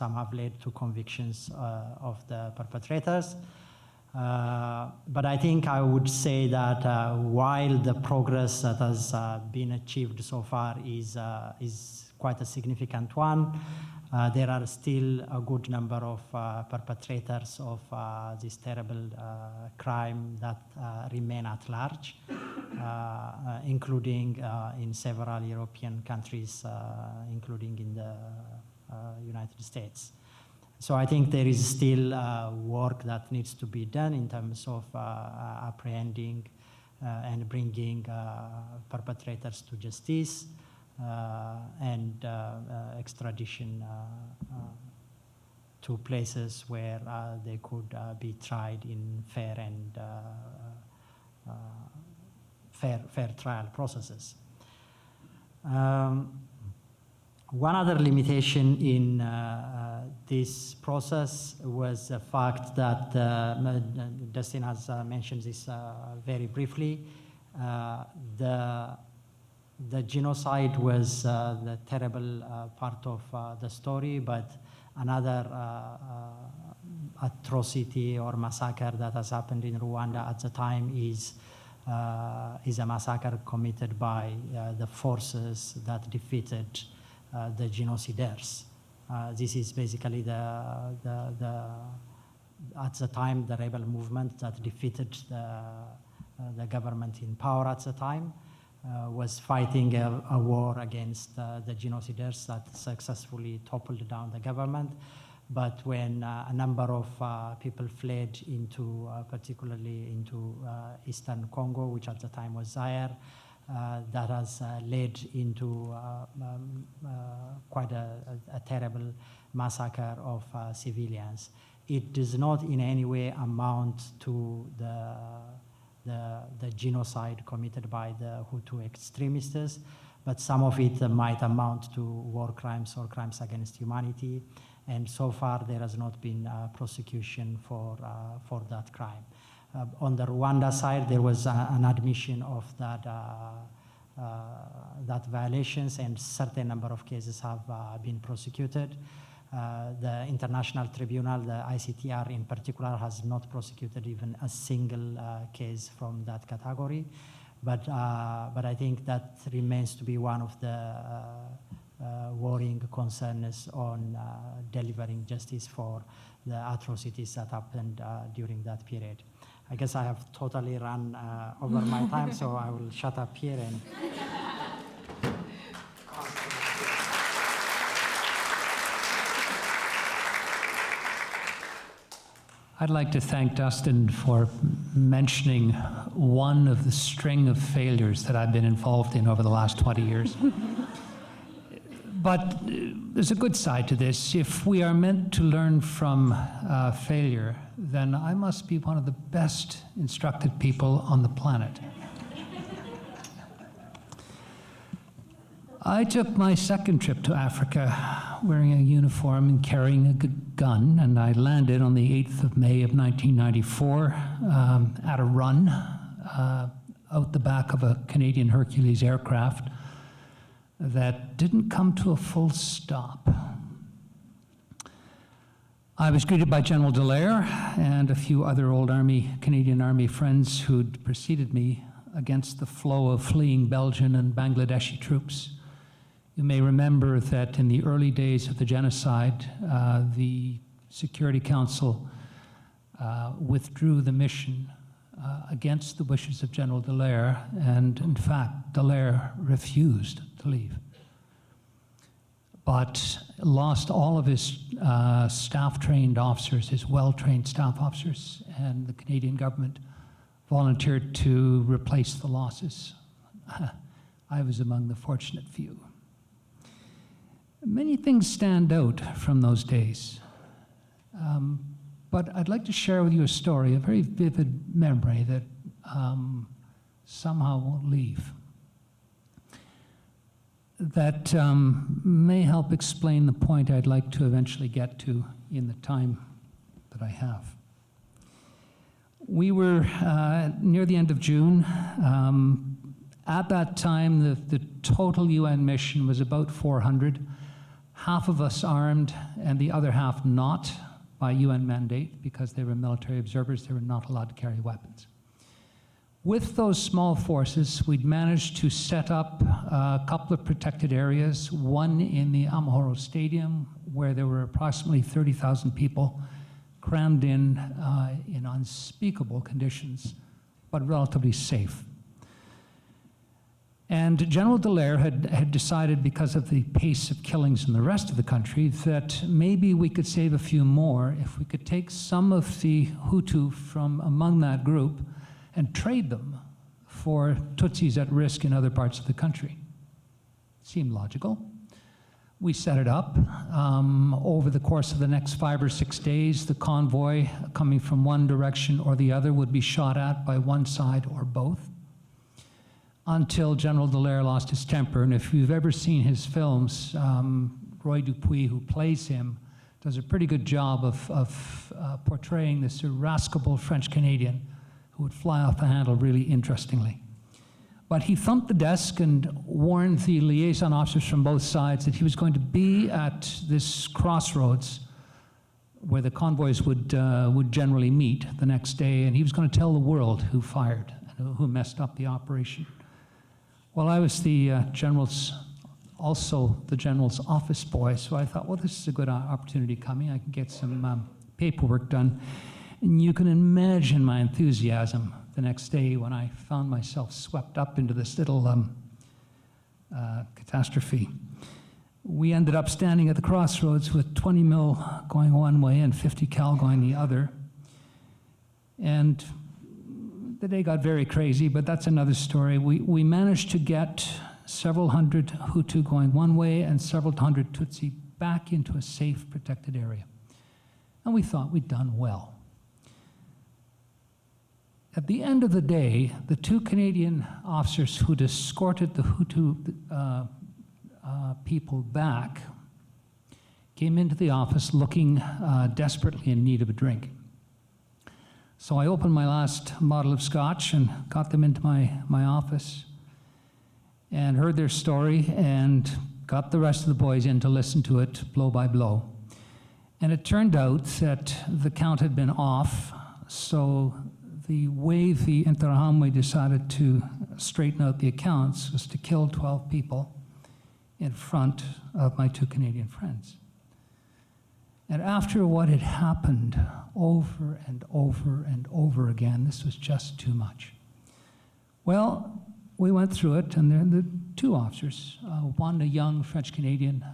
have led to convictions of the perpetrators. But I think I would say that while the progress that has been achieved so far is quite a significant one, there are still a good number of perpetrators of this terrible crime that remain at large, including in several European countries, including in the United States. So I think there is still work that needs to be done in terms of apprehending and bringing perpetrators to justice, and extradition to places where they could be tried in fair and fair trial processes. One other limitation in this process was the fact that Dustin has mentioned this very briefly. The genocide was the terrible part of the story, but another atrocity or massacre that has happened in Rwanda at the time is a massacre committed by the forces that defeated the genocidaires. This is basically at the time the rebel movement that defeated the government in power at the time. Was fighting a war against the genocidaires that successfully toppled down the government. But when a number of people fled into, particularly into Eastern Congo, which at the time was Zaire, that has led into quite a terrible massacre of civilians. It does not in any way amount to the genocide committed by the Hutu extremists, but some of it might amount to war crimes or crimes against humanity, and so far there has not been prosecution for that crime. On the Rwanda side, there was an admission of that violations, and certain number of cases have been prosecuted. The International Tribunal, the ICTR in particular, has not prosecuted even a single case from that category. But I think that remains to be one of the worrying concerns on delivering justice for the atrocities that happened during that period. I guess I have totally run over my time, so I will shut up here and I'd like to thank Dustin for mentioning one of the string of failures that I've been involved in over the last 20 years. But there's a good side to this. If we are meant to learn from failure, then I must be one of the best instructed people on the planet. I took my second trip to Africa wearing a uniform and carrying a gun, and I landed on the 8th of May of 1994 at a run out the back of a Canadian Hercules aircraft that didn't come to a full stop. I was greeted by General Dallaire and a few other old Canadian Army friends who'd preceded me against the flow of fleeing Belgian and Bangladeshi troops. You may remember that in the early days of the genocide, the Security Council withdrew the mission against the wishes of General Dallaire, and in fact, Dallaire refused to leave, but lost all of his staff-trained officers, his well-trained staff officers, and the Canadian government volunteered to replace the losses. I was among the fortunate few. Many things stand out from those days, but I'd like to share with you a story, a very vivid memory that somehow won't leave, that may help explain the point I'd like to eventually get to in the time that I have. We were near the end of June. At that time, the total UN mission was about 400. Half of us armed and the other half not by UN mandate because they were military observers. They were not allowed to carry weapons. With those small forces, we'd managed to set up a couple of protected areas, one in the Amahoro Stadium, where there were approximately 30,000 people crammed in unspeakable conditions, but relatively safe. And General Dallaire had decided, because of the pace of killings in the rest of the country, that maybe we could save a few more if we could take some of the Hutu from among that group and trade them for Tutsis at risk in other parts of the country. Seemed logical. We set it up. Over the course of the next 5 or 6 days, the convoy coming from one direction or the other would be shot at by one side or both, until General Dallaire lost his temper. And if you've ever seen his films, Roy Dupuis, who plays him, does a pretty good job of portraying this irascible French-Canadian who would fly off the handle really interestingly. But he thumped the desk and warned the liaison officers from both sides that he was going to be at this crossroads where the convoys would generally meet the next day, and he was going to tell the world who fired and who messed up the operation. Well, I was also the general's office boy, so I thought, well, this is a good opportunity coming. I can get some paperwork done. And you can imagine my enthusiasm the next day when I found myself swept up into this little catastrophe. We ended up standing at the crossroads with 20 mil going one way and 50 cal going the other. And the day got very crazy, but that's another story. We managed to get several hundred Hutu going one way and several hundred Tutsi back into a safe, protected area. And we thought we'd done well. At the end of the day, the 2 Canadian officers who'd escorted the Hutu people back came into the office looking desperately in need of a drink. So I opened my last bottle of scotch and got them into my office and heard their story and got the rest of the boys in to listen to it blow by blow. And it turned out that the count had been off, so the way the Interim decided to straighten out the accounts was to kill 12 people in front of my 2 Canadian friends. And after what had happened over and over and over again, this was just too much. Well, we went through it, and the 2 officers, one a young French-Canadian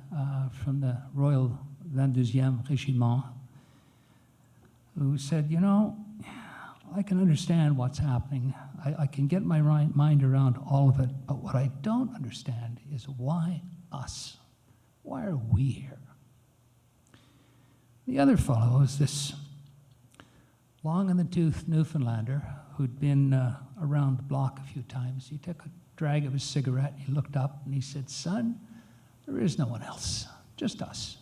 from the Royal 22e Régiment, who said, you know, I can understand what's happening. I can get my mind around all of it, but what I don't understand is why us? Why are we here? The other fellow is this long-in-the-tooth Newfoundlander who'd been around the block a few times. He took a drag of his cigarette, he looked up, and he said, son, there is no one else, just us.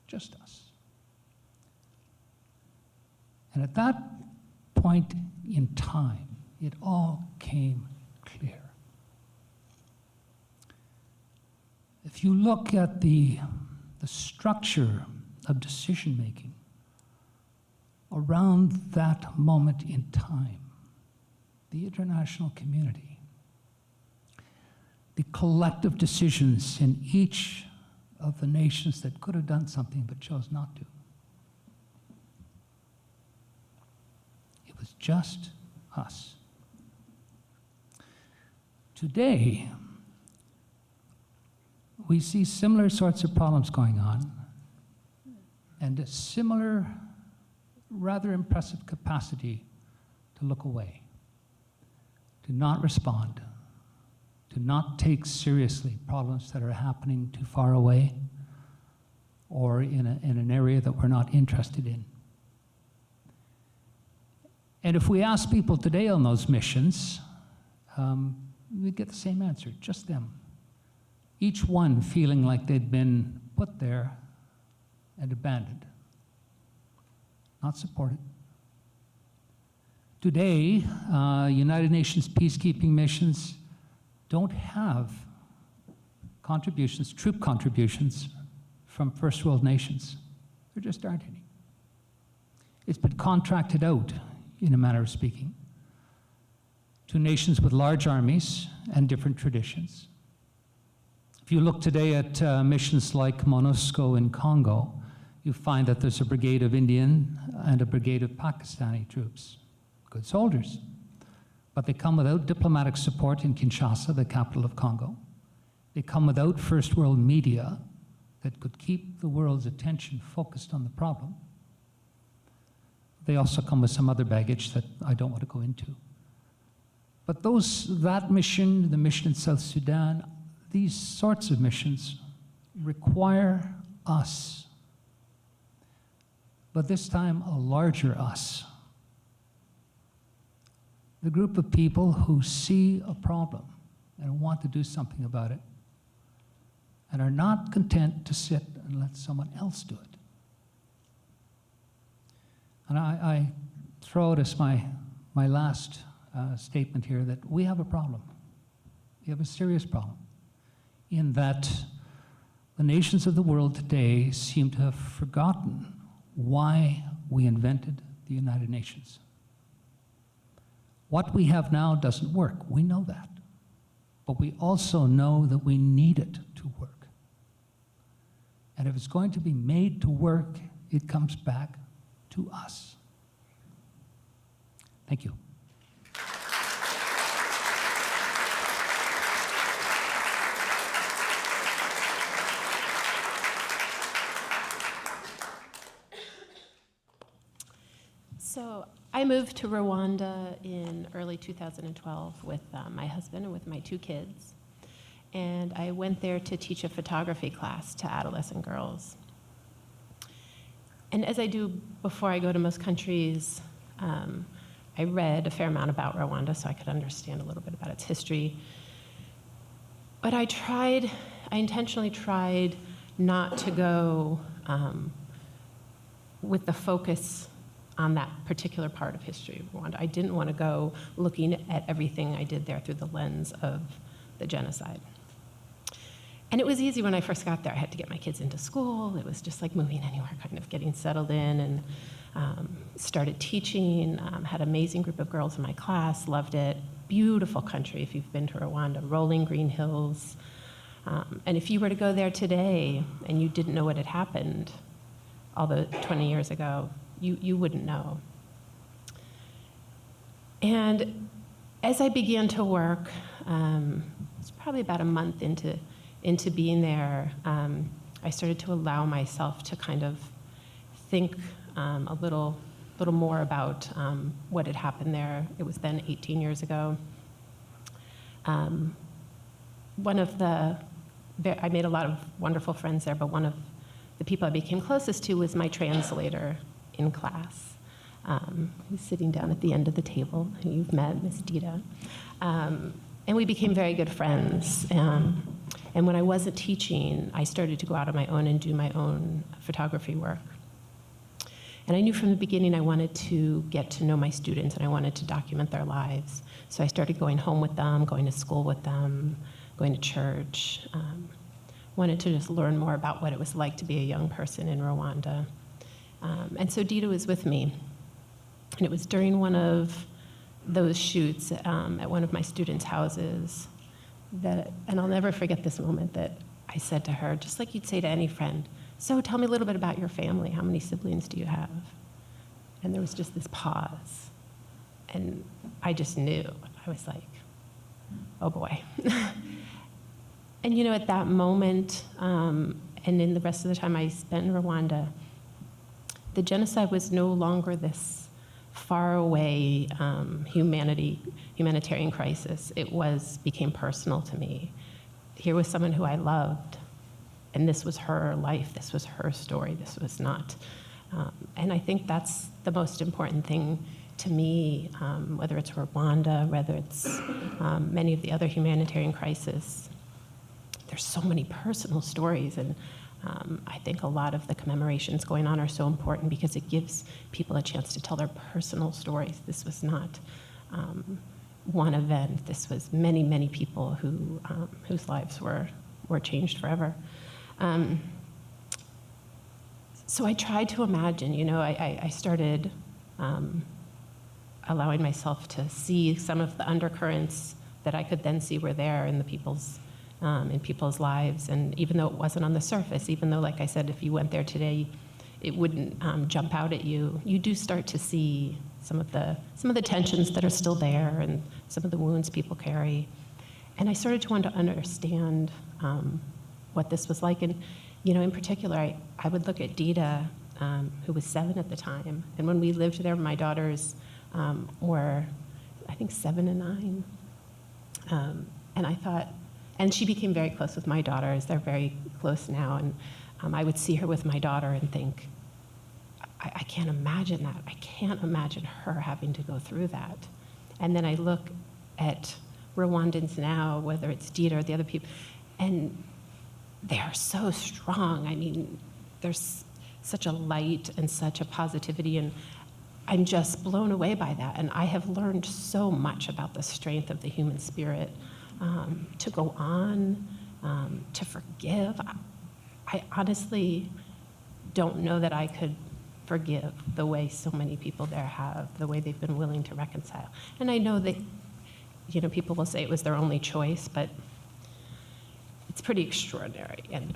Just us. And at that point in time, it all came clear. If you look at the structure of decision-making around that moment in time, the international community, the collective decisions in each of the nations that could have done something but chose not to. It was just us. Today, we see similar sorts of problems going on and a similar, rather impressive capacity to look away, to not respond, to not take seriously problems that are happening too far away or in an area that we're not interested in. And if we ask people today on those missions, we get the same answer, just them. Each one feeling like they'd been put there and abandoned, not supported. Today, United Nations peacekeeping missions don't have contributions, troop contributions from first world nations. There just aren't any. It's been contracted out, in a manner of speaking, to nations with large armies and different traditions. If you look today at missions like MONUSCO in Congo, you find that there's a brigade of Indian and a brigade of Pakistani troops, good soldiers. But they come without diplomatic support in Kinshasa, the capital of Congo. They come without first world media that could keep the world's attention focused on the problem. They also come with some other baggage that I don't want to go into. But that mission, the mission in South Sudan, these sorts of missions require us, but this time a larger us. The group of people who see a problem and want to do something about it and are not content to sit and let someone else do it. And I throw it as my last statement here that we have a problem. We have a serious problem in that the nations of the world today seem to have forgotten why we invented the United Nations. What we have now doesn't work. We know that. But we also know that we need it to work. And if it's going to be made to work, it comes back to us. Thank you. So I moved to Rwanda in early 2012 with my husband and with my 2 kids. And I went there to teach a photography class to adolescent girls. And as I do before I go to most countries, I read a fair amount about Rwanda so I could understand a little bit about its history. But I intentionally tried not to go with the focus on that particular part of history of Rwanda. I didn't want to go looking at everything I did there through the lens of the genocide. And it was easy when I first got there. I had to get my kids into school. It was just like moving anywhere, kind of getting settled in, and started teaching. Had an amazing group of girls in my class, loved it. Beautiful country if you've been to Rwanda, rolling green hills. And if you were to go there today and you didn't know what had happened all the 20 years ago, you wouldn't know. And as I began to work, it's probably about a month into being there, I started to allow myself to kind of think a little more about what had happened there. It was then 18 years ago. I made a lot of wonderful friends there, but one of the people I became closest to was my translator in class, who's sitting down at the end of the table, who you've met, Miss Dida. And we became very good friends. And when I wasn't teaching, I started to go out on my own and do my own photography work. And I knew from the beginning I wanted to get to know my students and I wanted to document their lives. So I started going home with them, going to school with them, going to church. Wanted to just learn more about what it was like to be a young person in Rwanda. And so Dida was with me. And it was during one of those shoots at one of my students' houses and I'll never forget this moment, that I said to her, just like you'd say to any friend, so tell me a little bit about your family. How many siblings do you have? And there was just this pause. And I just knew. I was like, oh boy. And at that moment, and in the rest of the time I spent in Rwanda, the genocide was no longer this far away humanitarian crisis. It became personal to me. Here was someone who I loved, and this was her life, this was her story, this was not. And I think that's the most important thing to me, whether it's Rwanda, whether it's many of the other humanitarian crises. There's so many personal stories, and I think a lot of the commemorations going on are so important because it gives people a chance to tell their personal stories. This was not one event. This was many, many people whose lives were changed forever. So I tried to imagine, I started allowing myself to see some of the undercurrents that I could then see were there in people's lives. And even though it wasn't on the surface, even though, like I said, if you went there today, it wouldn't jump out at you, you do start to see some of the tensions that are still there and some of the wounds people carry. And I started to want to understand what this was like. And, in particular, I would look at Dida, who was 7 at the time. And when we lived there, my daughters were, I think, 7 and 9. And I thought, and she became very close with my daughters. They're very close now. And I would see her with my daughter and think, I can't imagine that. I can't imagine her having to go through that. And then I look at Rwandans now, whether it's Dida or the other people, and they are so strong. I mean, there's such a light and such a positivity, and I'm just blown away by that. And I have learned so much about the strength of the human spirit, to go on, to forgive. I honestly don't know that I could forgive the way so many people there have, the way they've been willing to reconcile. And I know that, people will say it was their only choice, but it's pretty extraordinary. And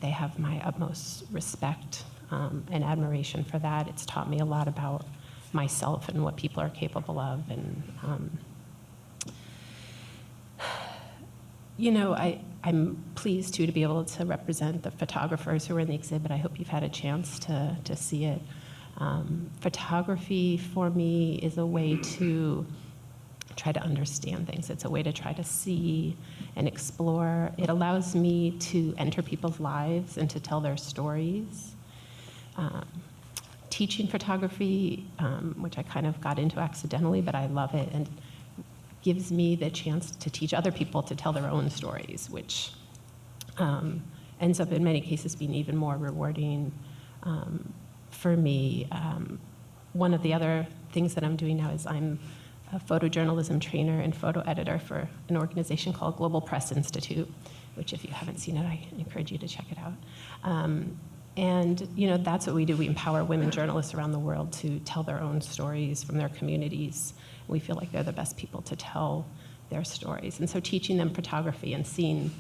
they have my utmost respect and admiration for that. It's taught me a lot about myself and what people are capable of. And, I'm pleased, too, to be able to represent the photographers who were in the exhibit. I hope you've had a chance to see it. Photography, for me, is a way to try to understand things. It's a way to try to see and explore. It allows me to enter people's lives and to tell their stories. Teaching photography, which I kind of got into accidentally, but I love it, and gives me the chance to teach other people to tell their own stories, which ends up in many cases being even more rewarding for me. One of the other things that I'm doing now is I'm a photojournalism trainer and photo editor for an organization called Global Press Institute, which if you haven't seen it, I encourage you to check it out. And that's what we do. We empower women journalists around the world to tell their own stories from their communities. We feel like they're the best people to tell their stories. And so teaching them photography and seeing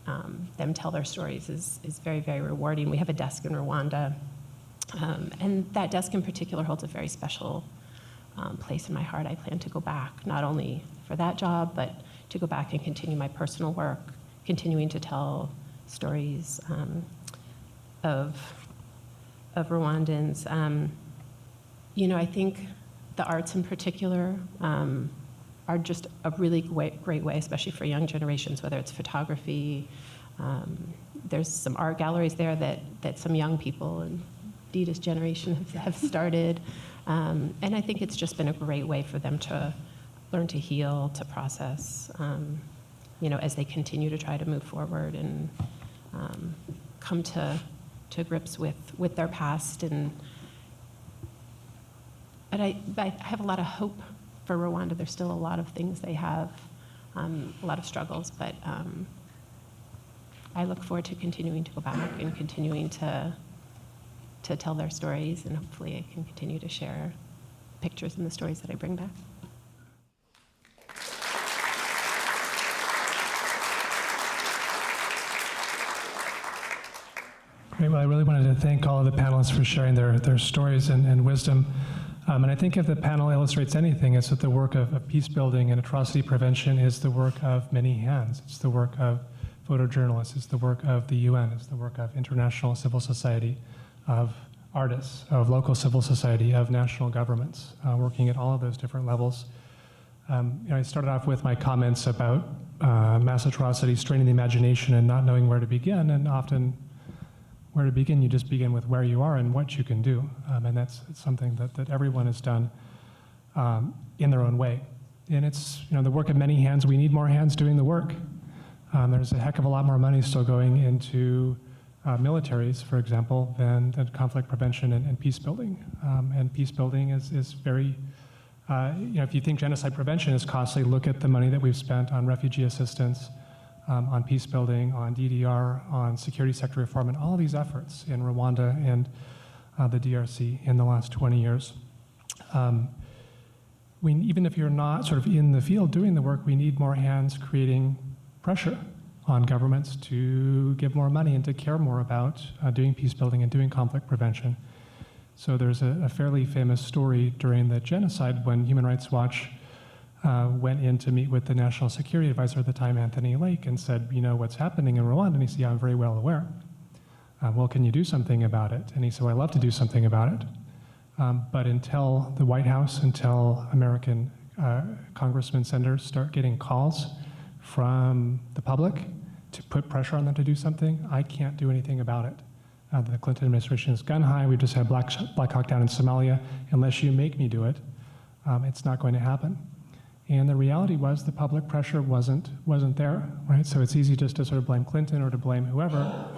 them tell their stories is very, very rewarding. We have a desk in Rwanda, and that desk in particular holds a very special place in my heart. I plan to go back, not only for that job, but to go back and continue my personal work, continuing to tell stories of Rwandans. I think the arts in particular are just a really great way, especially for young generations, whether it's photography. There's some art galleries there that some young people in Dida's generation have started. And I think it's just been a great way for them to learn to heal, to process, as they continue to try to move forward and come to grips with their past. But I have a lot of hope for Rwanda. There's still a lot of things they have, a lot of struggles, but I look forward to continuing to go back and continuing to tell their stories, and hopefully I can continue to share pictures and the stories that I bring back. Great. Well, I really wanted to thank all of the panelists for sharing their stories and wisdom. And I think if the panel illustrates anything, it's that the work of peace building and atrocity prevention is the work of many hands. It's the work of photojournalists, it's the work of the UN, it's the work of international civil society, of artists, of local civil society, of national governments, working at all of those different levels. I started off with my comments about mass atrocity, straining the imagination and not knowing where to begin, and often where to begin, you just begin with where you are and what you can do. And that's something that everyone has done in their own way. And it's the work of many hands. We need more hands doing the work. There's a heck of a lot more money still going into militaries, for example, than conflict prevention and peace building. And peace building is very, if you think genocide prevention is costly, look at the money that we've spent on refugee assistance, on peace building, on DDR, on security sector reform, and all of these efforts in Rwanda and the DRC in the last 20 years. Even if you're not sort of in the field doing the work, we need more hands creating pressure on governments to give more money and to care more about doing peace building and doing conflict prevention. So there's a fairly famous story during the genocide when Human Rights Watch went in to meet with the National Security Advisor at the time, Anthony Lake, and said, what's happening in Rwanda? And he said, yeah, I'm very well aware. Well, can you do something about it? And he said, well, I'd love to do something about it. But until the White House, until American congressmen, senators start getting calls from the public to put pressure on them to do something, I can't do anything about it. The Clinton administration is gun high. We've just had Black Hawk down in Somalia. Unless you make me do it, it's not going to happen. And the reality was the public pressure wasn't there, right? So it's easy just to sort of blame Clinton or to blame whoever,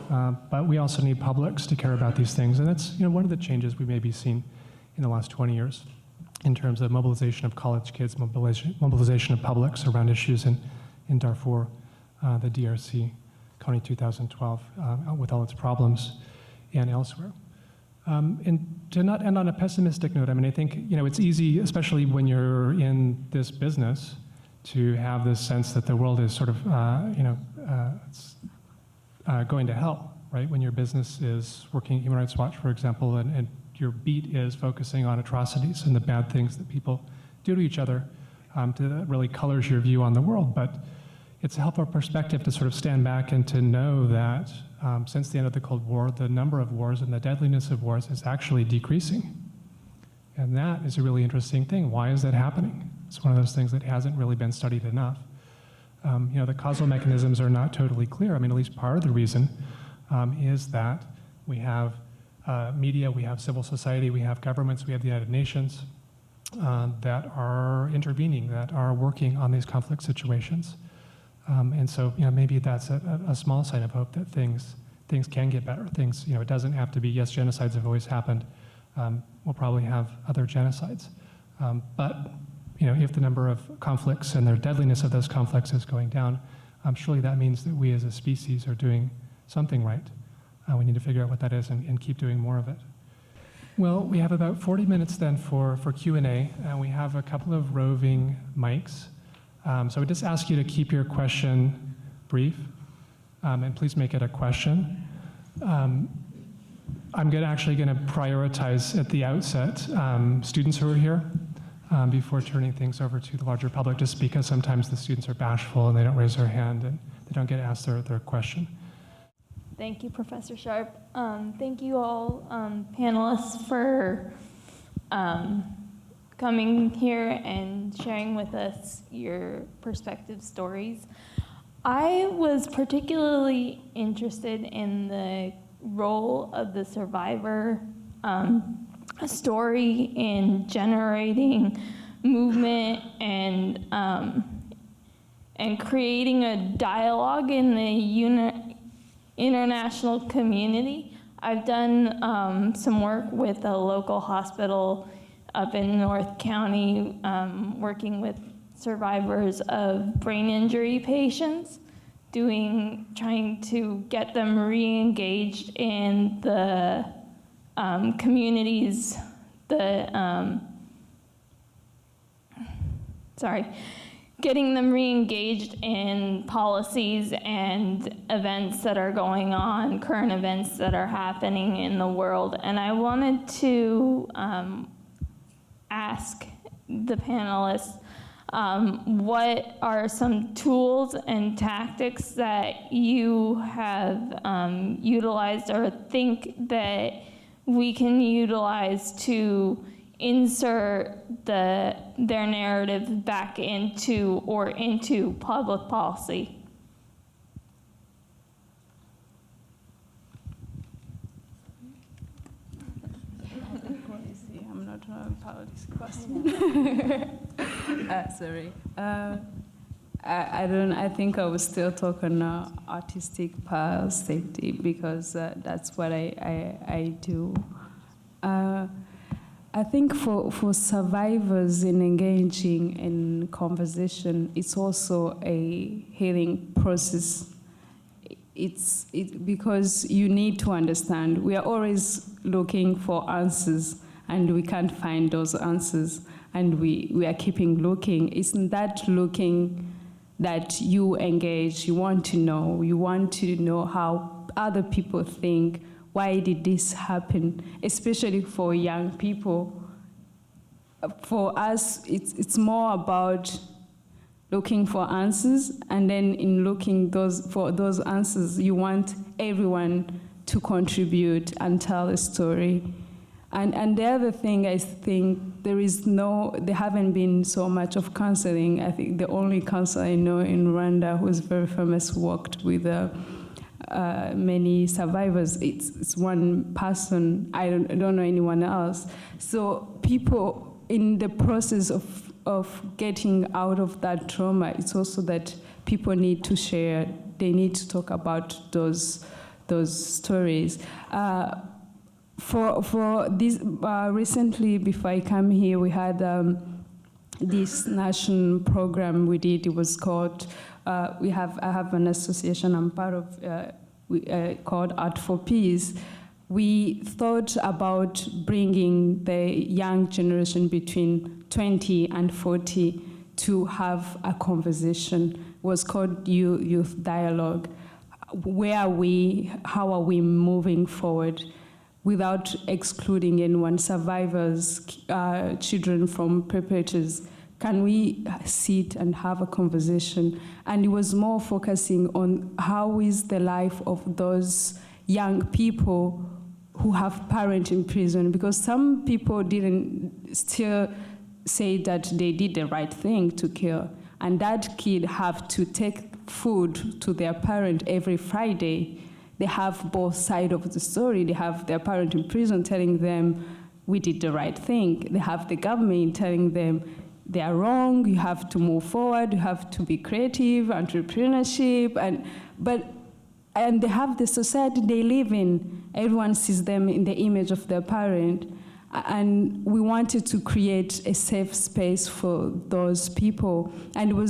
but we also need publics to care about these things. And that's one of the changes we may be seeing in the last 20 years in terms of mobilization of college kids, mobilization of publics around issues in Darfur, the DRC, County 2012, with all its problems, and elsewhere. And to not end on a pessimistic note, I think, it's easy, especially when you're in this business, to have this sense that the world is sort of, going to hell, right? When your business is working, Human Rights Watch, for example, and your beat is focusing on atrocities and the bad things that people do to each other, that really colors your view on the world. But it's a helpful perspective to sort of stand back and to know that since the end of the Cold War, the number of wars and the deadliness of wars is actually decreasing. And that is a really interesting thing. Why is that happening? It's one of those things that hasn't really been studied enough. The causal mechanisms are not totally clear. At least part of the reason is that we have media, we have civil society, we have governments, we have the United Nations that are intervening, that are working on these conflict situations. And so, maybe that's a small sign of hope that things can get better. It doesn't have to be, yes, genocides have always happened. We'll probably have other genocides. But, if the number of conflicts and the deadliness of those conflicts is going down, surely that means that we as a species are doing something right. We need to figure out what that is and keep doing more of it. Well, we have about 40 minutes then for Q&A, and we have a couple of roving mics. So I would just ask you to keep your question brief, and please make it a question. I'm actually going to prioritize at the outset students who are here before turning things over to the larger public, just because sometimes the students are bashful and they don't raise their hand and they don't get asked their question. Thank you, Professor Sharp. Thank you all, panelists, for coming here and sharing with us your perspective stories. I was particularly interested in the role of the survivor story in generating movement and creating a dialogue in the international community. I've done some work with a local hospital up in North County, working with survivors of brain injury patients, trying to get them re-engaged in the communities, getting them re-engaged in policies and events that are going on, current events that are happening in the world. And I wanted to ask the panelists, what are some tools and tactics that you have utilized or think that we can utilize to insert their narrative back into public policy? I'm not part of this question. Sorry. I think I will still talk on artistic safety because that's what I do. I think for survivors in engaging in conversation, it's also a healing process. It's because you need to understand. We are always looking for answers, and we can't find those answers, and we are keeping looking. It's that looking that you engage. You want to know how other people think. Why did this happen? Especially for young people. For us, it's more about looking for answers, and then in looking for those answers, you want everyone to contribute and tell a story. And the other thing, I think there haven't been so much of counseling. I think the only counselor I know in Rwanda who is very famous worked with many survivors. It's one person. I don't know anyone else. So people in the process of getting out of that trauma, it's also that people need to share. They need to talk about those stories. For this, recently, before I come here, we had this national program we did. It was called, I have an association I'm part of called Art for Peace. We thought about bringing the young generation between 20 and 40 to have a conversation. It was called Youth Dialogue. Where are we? How are we moving forward? Without excluding anyone, survivors, children from perpetrators, can we sit and have a conversation? And it was more focusing on how is the life of those young people who have parents in prison, because some people didn't still say that they did the right thing to kill. And that kid have to take food to their parent every Friday. They have both sides of the story. They have their parent in prison telling them, we did the right thing. They have the government telling them, they are wrong, you have to move forward, you have to be creative, entrepreneurship, and they have the society they live in. Everyone sees them in the image of their parent. And we wanted to create a safe space for those people. And we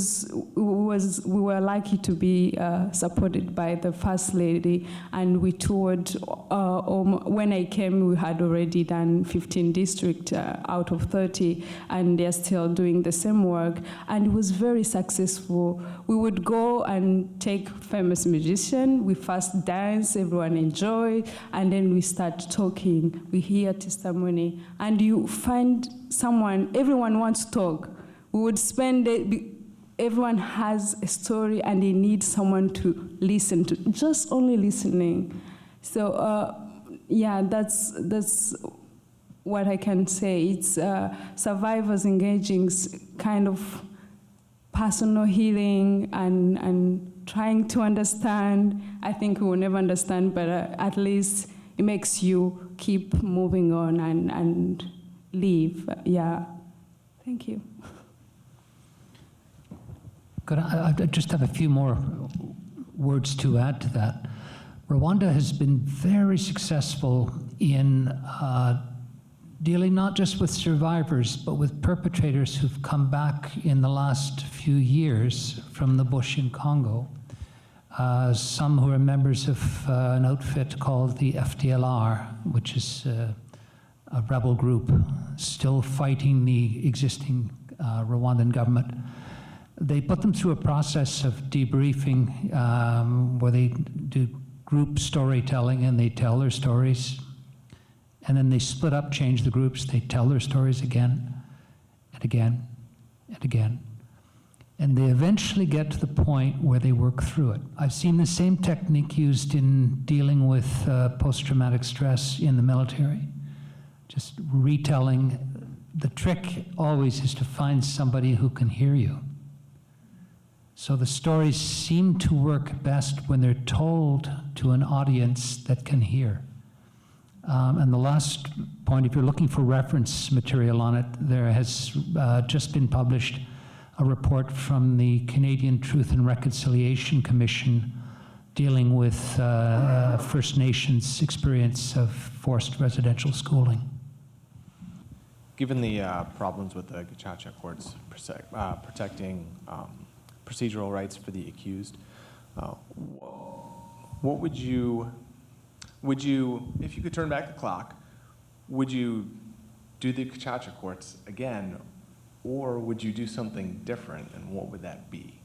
were lucky to be supported by the First Lady. And we toured, when I came, we had already done 15 districts out of 30, and they're still doing the same work. And it was very successful. We would go and take famous musicians. We first dance, everyone enjoyed, and then we start talking. We hear testimony. And you find someone, everyone wants to talk. We would spend everyone has a story and they need someone to listen to, just only listening. So yeah, that's what I can say. It's survivors engaging kind of personal healing and trying to understand. I think we will never understand, but at least it makes you keep moving on and live. Yeah, thank you. Could I just have a few more words to add to that? Rwanda has been very successful in dealing not just with survivors, but with perpetrators who've come back in the last few years from the bush in Congo. Some who are members of an outfit called the FDLR, which is a rebel group still fighting the existing Rwandan government. They put them through a process of debriefing where they do group storytelling and they tell their stories. And then they split up, change the groups, they tell their stories again and again and again. And they eventually get to the point where they work through it. I've seen the same technique used in dealing with post-traumatic stress in the military. Just retelling. The trick always is to find somebody who can hear you. So the stories seem to work best when they're told to an audience that can hear. And the last point, if you're looking for reference material on it, there has just been published a report from the Canadian Truth and Reconciliation Commission dealing with First Nations experience of forced residential schooling. Given the problems with the Gacaca courts protecting procedural rights for the accused, what would you, if you could turn back the clock, would you do the Gacaca courts again, or would you do something different, and what would that be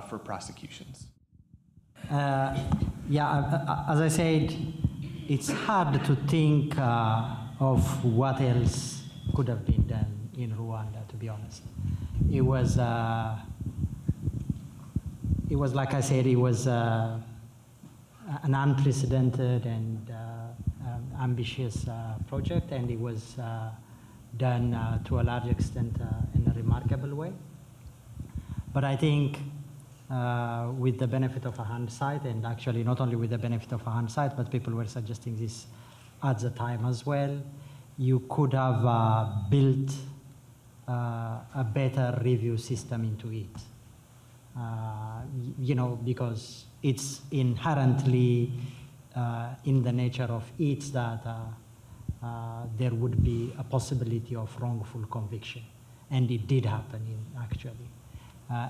for prosecutions? Yeah, as I said, it's hard to think of what else could have been done in Rwanda, to be honest. It was like I said, it was an unprecedented and ambitious project, and it was done to a large extent in a remarkable way. But I think with the benefit of hindsight, and actually not only with the benefit of hindsight, but people were suggesting this at the time as well, you could have built a better review system into it. You know, because it's inherently in the nature of it that there would be a possibility of wrongful conviction. And it did happen, actually.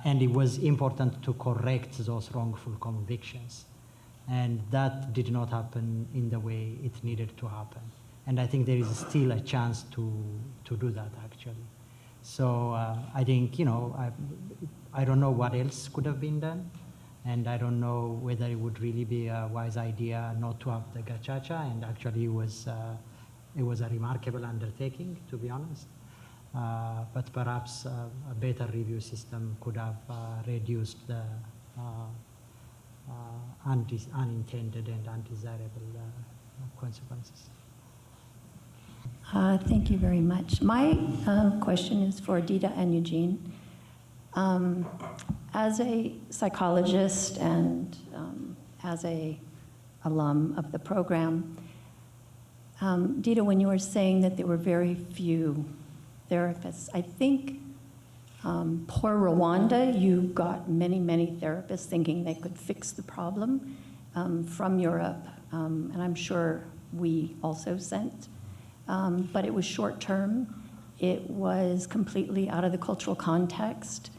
And it was important to correct those wrongful convictions. And that did not happen in the way it needed to happen. And I think there is still a chance to do that, actually. So I think, you know, I don't know what else could have been done. And I don't know whether it would really be a wise idea not to have the Gacaca. And actually it was a remarkable undertaking, to be honest. But perhaps a better review system could have reduced the unintended and undesirable consequences. Thank you very much. My question is for Dida and Eugene. As a psychologist and as a alum of the program, Dida, when you were saying that there were very few therapists, I think poor Rwanda, you got many, many therapists thinking they could fix the problem from Europe, and I'm sure we also sent. But it was short term. It was completely out of the cultural context.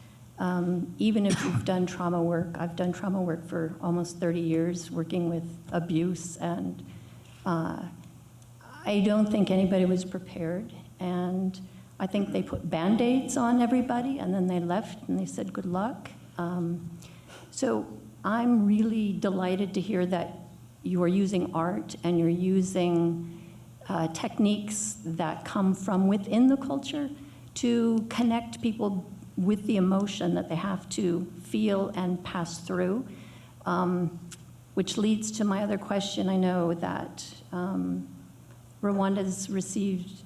Even if you've done trauma work, I've done trauma work for almost 30 years, working with abuse, and I don't think anybody was prepared. And I think they put Band-Aids on everybody, and then they left, and they said, good luck. So I'm really delighted to hear that you are using art and you're using techniques that come from within the culture to connect people with the emotion that they have to feel and pass through, which leads to my other question. I know that Rwanda's received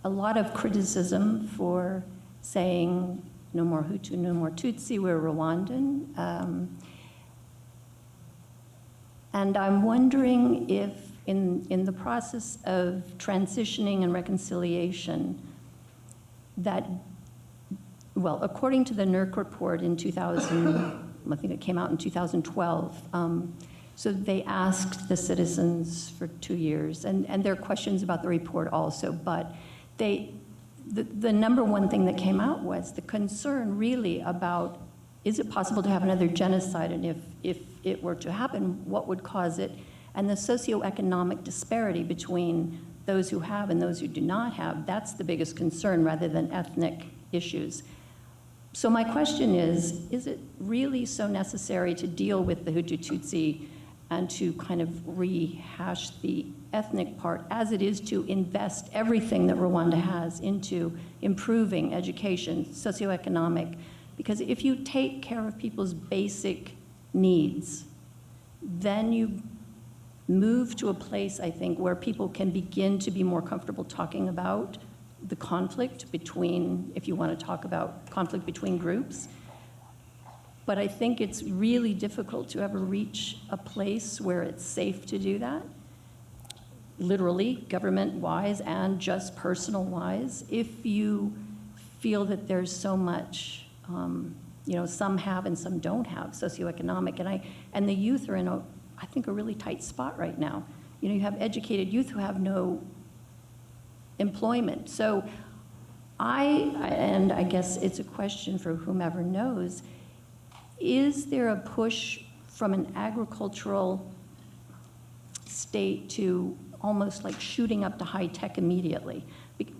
a lot of criticism for saying no more Hutu, no more Tutsi, we're Rwandan. And I'm wondering if in the process of transitioning and reconciliation, that, well, according to the NERC report in 2000, I think it came out in 2012, so they asked the citizens for 2 years, and there are questions about the report also, but the number one thing that came out was the concern really about, is it possible to have another genocide, and if it were to happen, what would cause it, and the socioeconomic disparity between those who have and those who do not have, that's the biggest concern rather than ethnic issues. So my question is it really so necessary to deal with the Hutu-Tutsi and to kind of rehash the ethnic part as it is to invest everything that Rwanda has into improving education, socioeconomic? Because if you take care of people's basic needs, then you move to a place, I think, where people can begin to be more comfortable talking about the conflict between, if you want to talk about conflict between groups. But I think it's really difficult to ever reach a place where it's safe to do that, literally, government-wise and just personal-wise, if you feel that there's so much, some have and some don't have socioeconomic, and the youth are in I think a really tight spot right now. You have educated youth who have no employment. So and I guess it's a question for whomever knows, is there a push from an agricultural state to almost like shooting up to high tech immediately?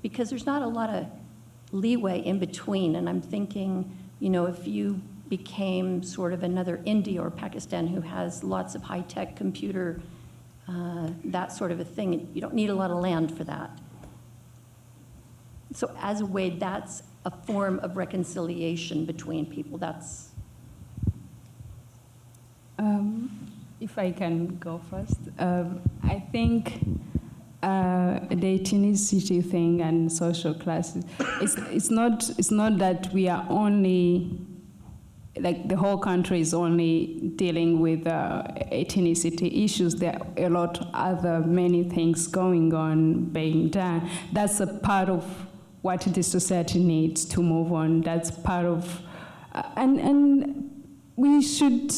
Because there's not a lot of leeway in between, and I'm thinking, if you became sort of another India or Pakistan who has lots of high tech computer, that sort of a thing, you don't need a lot of land for that. So as a way, that's a form of reconciliation between people. That's. If I can go first, I think the ethnicity thing and social classes, it's not that we are only, like the whole country is only dealing with ethnicity issues. There are a lot of other many things going on, being done. That's a part of what the society needs to move on. That's part of, and we should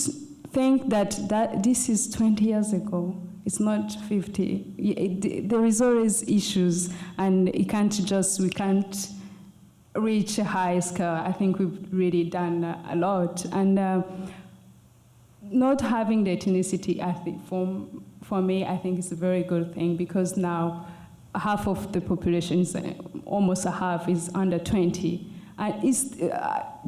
think that this is 20 years ago. It's not 50. There is always issues, and we can't reach a high scale. I think we've really done a lot. And not having the ethnicity, I think, for me, I think it's a very good thing, because now half of the population, almost a half, is under 20. And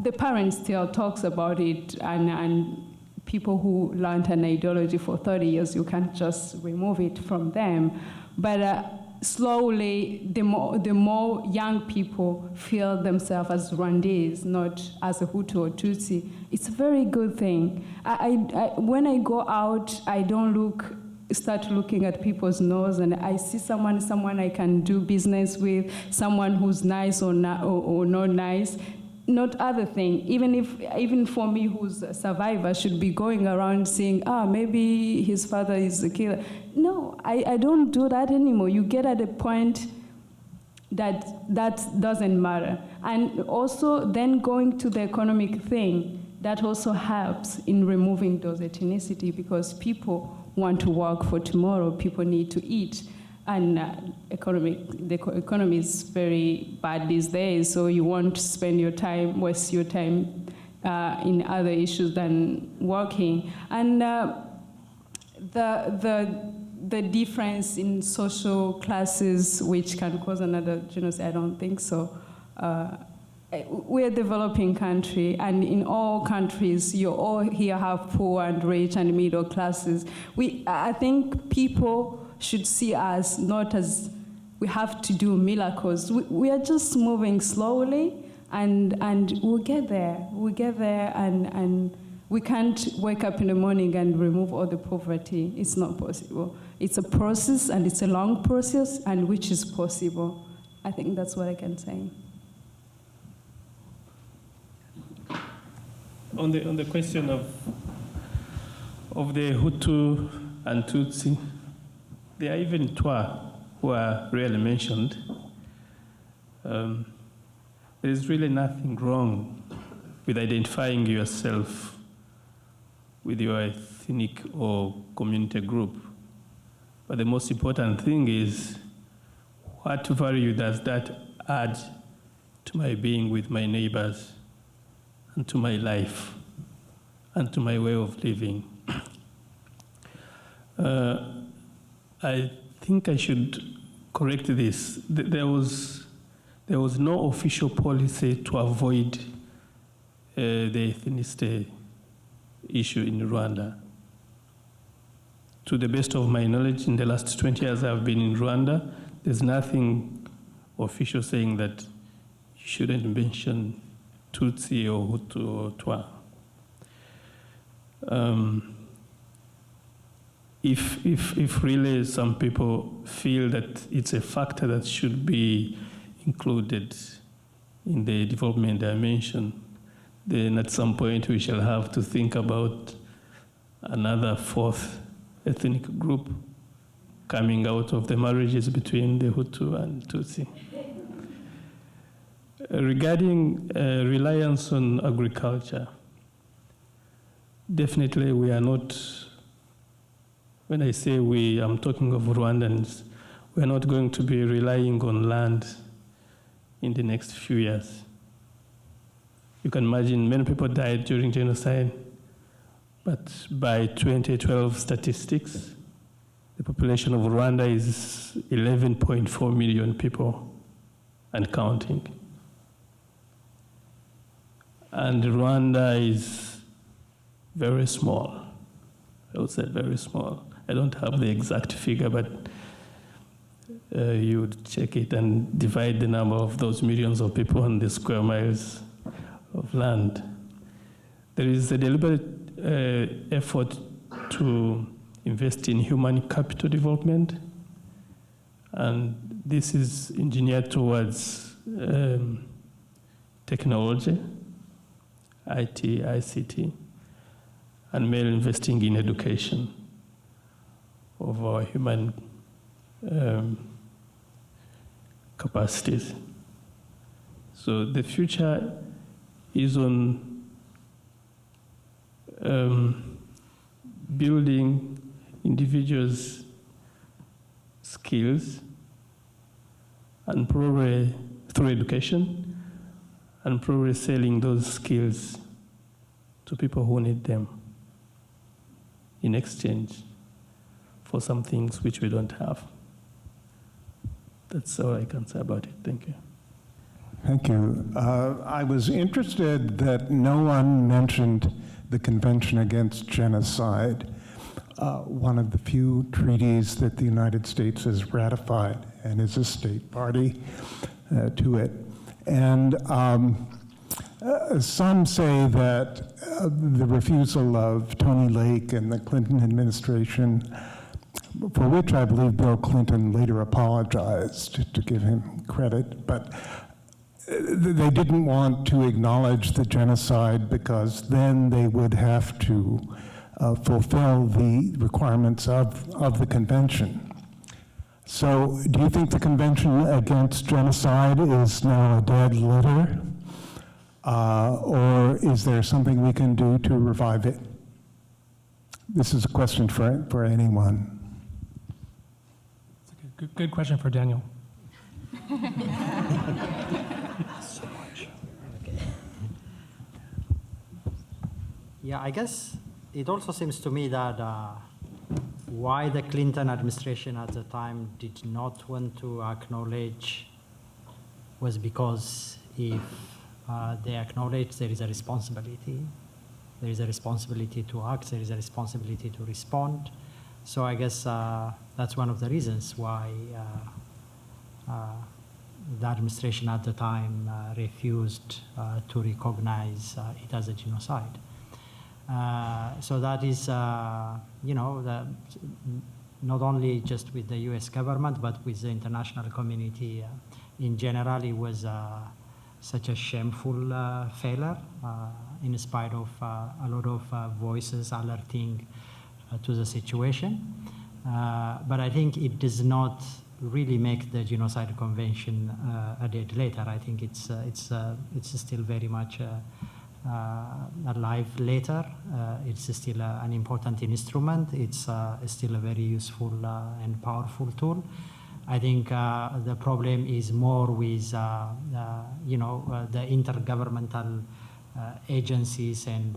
the parents still talks about it, and people who learned an ideology for 30 years, you can't just remove it from them. But slowly, the more young people feel themselves as Rwandese, not as a Hutu or Tutsi, it's a very good thing. When I go out, I don't start looking at people's nose, and I see someone I can do business with, someone who's nice or not nice. Not other thing. Even for me, who's a survivor, should be going around saying, maybe his father is a killer. No, I don't do that anymore. You get at a point that doesn't matter. And also then going to the economic thing, that also helps in removing those ethnicity, because people want to work for tomorrow. People need to eat. And the economy is very bad these days, so you won't waste your time in other issues than working. And the difference in social classes, which can cause another genocide, I don't think so. We're a developing country, and in all countries, you all here have poor and rich and middle classes. I think people should see us not as we have to do miracles. We are just moving slowly, And we'll get there. We'll get there, and we can't wake up in the morning and remove all the poverty. It's not possible. It's a process, and it's a long process, and which is possible. I think that's what I can say. On the question of the Hutu and Tutsi, there are even Twa who are rarely mentioned. There is really nothing wrong with identifying yourself with your ethnic or community group. But the most important thing is, what value does that add to my being with my neighbors and to my life and to my way of living? I think I should correct this. There was no official policy to avoid the ethnicity issue in Rwanda. To the best of my knowledge, in the last 20 years I've been in Rwanda, there's nothing official saying that you shouldn't mention Tutsi or Hutu or Twa. If really some people feel that it's a factor that should be included in the development dimension, then at some point we shall have to think about another fourth ethnic group coming out of the marriages between the Hutu and Tutsi. Regarding reliance on agriculture, definitely we are not, when I say we, I'm talking of Rwandans, we're not going to be relying on land in the next few years. You can imagine many people died during genocide, but by 2012 statistics, the population of Rwanda is 11.4 million people and counting. And Rwanda is very small. I would say very small. I don't have the exact figure, but you would check it and divide the number of those millions of people on the square miles of land. There is a deliberate effort to invest in human capital development, and this is engineered towards technology, IT, ICT, and mainly investing in education of our human capacities. So the future is on building individuals' skills, and probably through education, and probably selling those skills to people who need them in exchange for some things which we don't have. That's all I can say about it. Thank you. Thank you. I was interested that no one mentioned the Convention Against Genocide, one of the few treaties that the United States has ratified and is a state party to it. And some say that the refusal of Tony Lake and the Clinton administration, for which I believe Bill Clinton later apologized, to give him credit, but they didn't want to acknowledge the genocide because then they would have to fulfill the requirements of the convention. So do you think the Convention Against Genocide is now a dead letter? Or is there something we can do to revive it? This is a question for anyone. It's a good question for Daniel. Yeah, I guess it also seems to me that why the Clinton administration at the time did not want to acknowledge was because if they acknowledge there is a responsibility to act, there is a responsibility to respond. So I guess that's one of the reasons why the administration at the time refused to recognize it as a genocide. So that is, not only just with the US government, but with the international community in general. It was such a shameful failure, in spite of a lot of voices alerting to the situation. But I think it does not really make the Genocide Convention a dead letter. I think it's still very much alive later. It's still an important instrument. It's still a very useful and powerful tool. I think the problem is more with the intergovernmental agencies and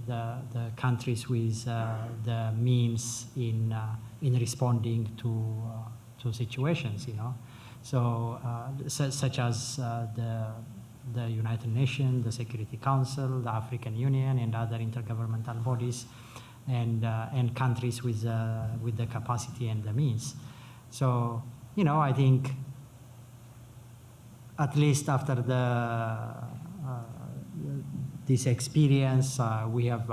the countries with the means in responding to situations, So such as the United Nations, the Security Council, the African Union, and other intergovernmental bodies, and countries with the capacity and the means. So, I think at least after this experience, we have,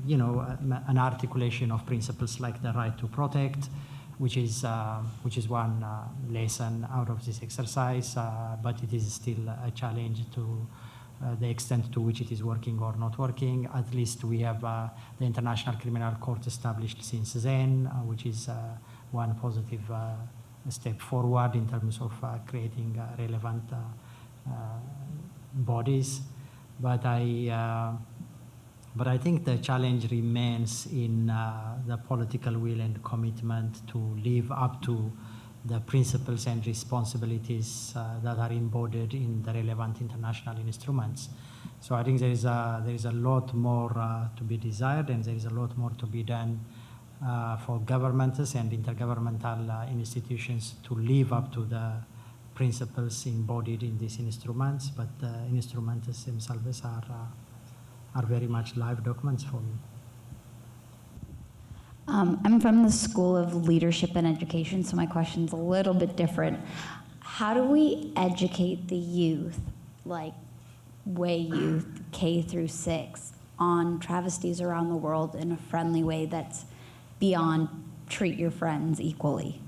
an articulation of principles like the right to protect, which is one lesson out of this exercise, but it is still a challenge to the extent to which it is working or not working. At least we have the International Criminal Court established since then, which is one positive step forward in terms of creating relevant bodies. But I think the challenge remains in the political will and commitment to live up to the principles and responsibilities that are embodied in the relevant international instruments. So I think there is a lot more to be desired, and there is a lot more to be done for governments and intergovernmental institutions to live up to the principles embodied in these instruments. But the instruments themselves are very much live documents for me. I'm from the School of Leadership and Education, so my question's a little bit different. How do we educate the youth, like way youth, K through 6, on travesties around the world in a friendly way that's beyond treat your friends equally?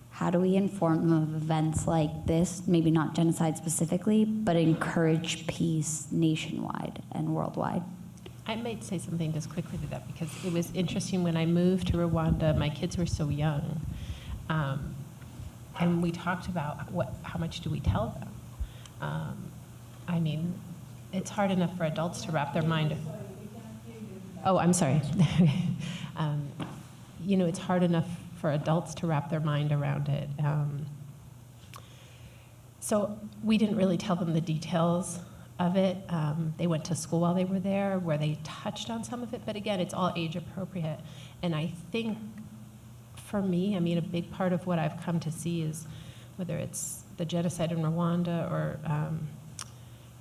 How do we inform them of events like this, maybe not genocide specifically, but encourage peace nationwide and worldwide? I might say something just quickly to that, because it was interesting when I moved to Rwanda, my kids were so young, and we talked about how much do we tell them. I mean, it's hard enough for adults to wrap their mind. Oh, I'm sorry. It's hard enough for adults to wrap their mind around it. So we didn't really tell them the details of it. They went to school while they were there where they touched on some of it, but again, it's all age appropriate. And I think for me, a big part of what I've come to see is whether it's the genocide in Rwanda or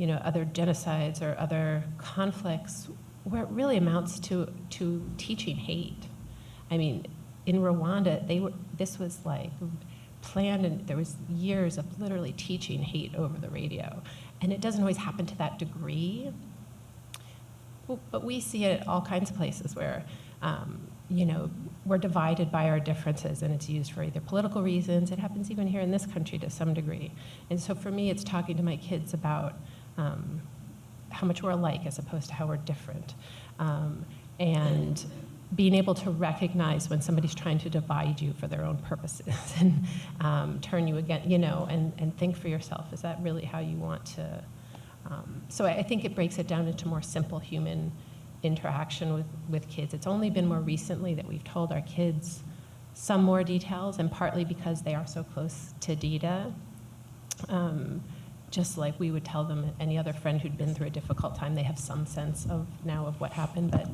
other genocides or other conflicts, where it really amounts to teaching hate. In Rwanda, this was like planned, and there was years of literally teaching hate over the radio. And it doesn't always happen to that degree, but we see it at all kinds of places where, we're divided by our differences, and it's used for either political reasons. It happens even here in this country to some degree. And so for me, it's talking to my kids about how much we're alike as opposed to how we're different. And being able to recognize when somebody's trying to divide you for their own purposes and turn you against, and think for yourself, is that really how you want to? So I think it breaks it down into more simple human interaction with kids. It's only been more recently that we've told our kids some more details, and partly because they are so close to Dida. Just like we would tell them any other friend who'd been through a difficult time, they have some sense of what happened, but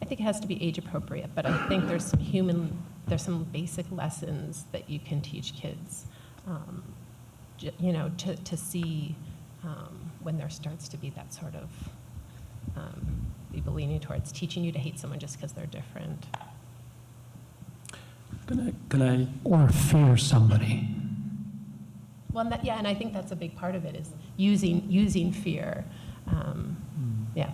I think it has to be age appropriate. But I think there's some basic lessons that you can teach kids, to see when there starts to be that sort of people leaning towards teaching you to hate someone just because they're different. Can I? Or fear somebody. Well, and I think that's a big part of it, is using fear. Yeah.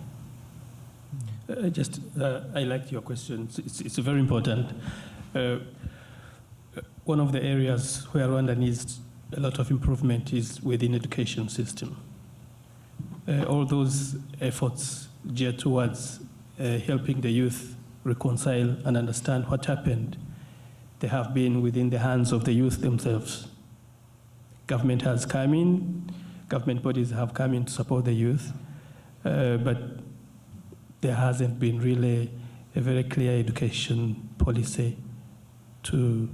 I liked your question. It's very important. One of the areas where Rwanda needs a lot of improvement is within education system. All those efforts geared towards helping the youth reconcile and understand what happened, they have been within the hands of the youth themselves. Government has come in, government bodies have come in to support the youth, but there hasn't been really a very clear education policy to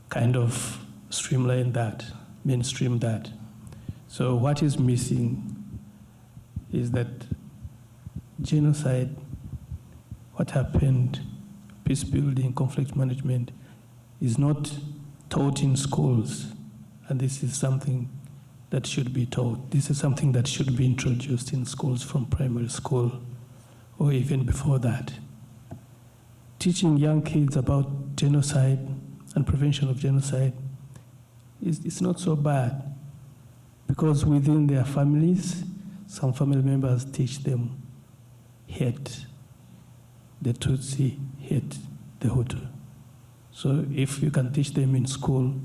kind of streamline that, mainstream that. So what is missing is that genocide, what happened, peace building, conflict management, is not taught in schools. And this is something that should be taught. This is something that should be introduced in schools from primary school or even before that. Teaching young kids about genocide and prevention of genocide is not so bad, because within their families, some family members teach them hate the Tutsi, hate the Hutu. So if you can teach them in school,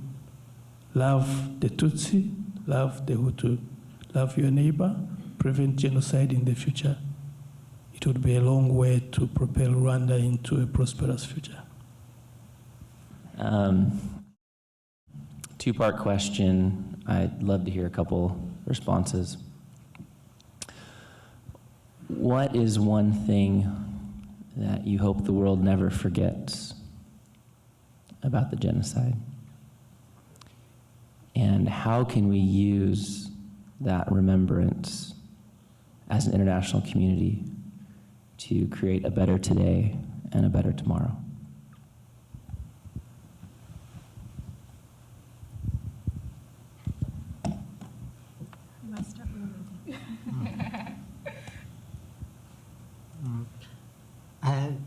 love the Tutsi, love the Hutu, love your neighbor, prevent genocide in the future, it would be a long way to propel Rwanda into a prosperous future. Two-part question. I'd love to hear a couple responses. What is one thing that you hope the world never forgets about the genocide? And how can we use that remembrance as an international community to create a better today and a better tomorrow?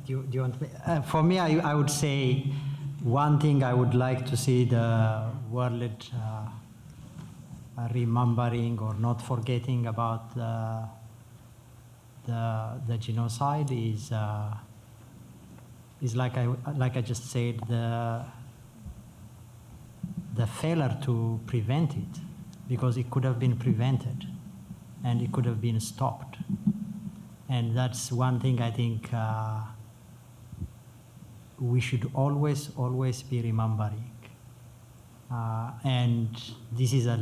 Do you want me? For me, I would say one thing I would like to see the world remembering or not forgetting about the genocide is like I just said, the failure to prevent it, because it could have been prevented and it could have been stopped. And that's one thing I think we should always be remembering. And this is a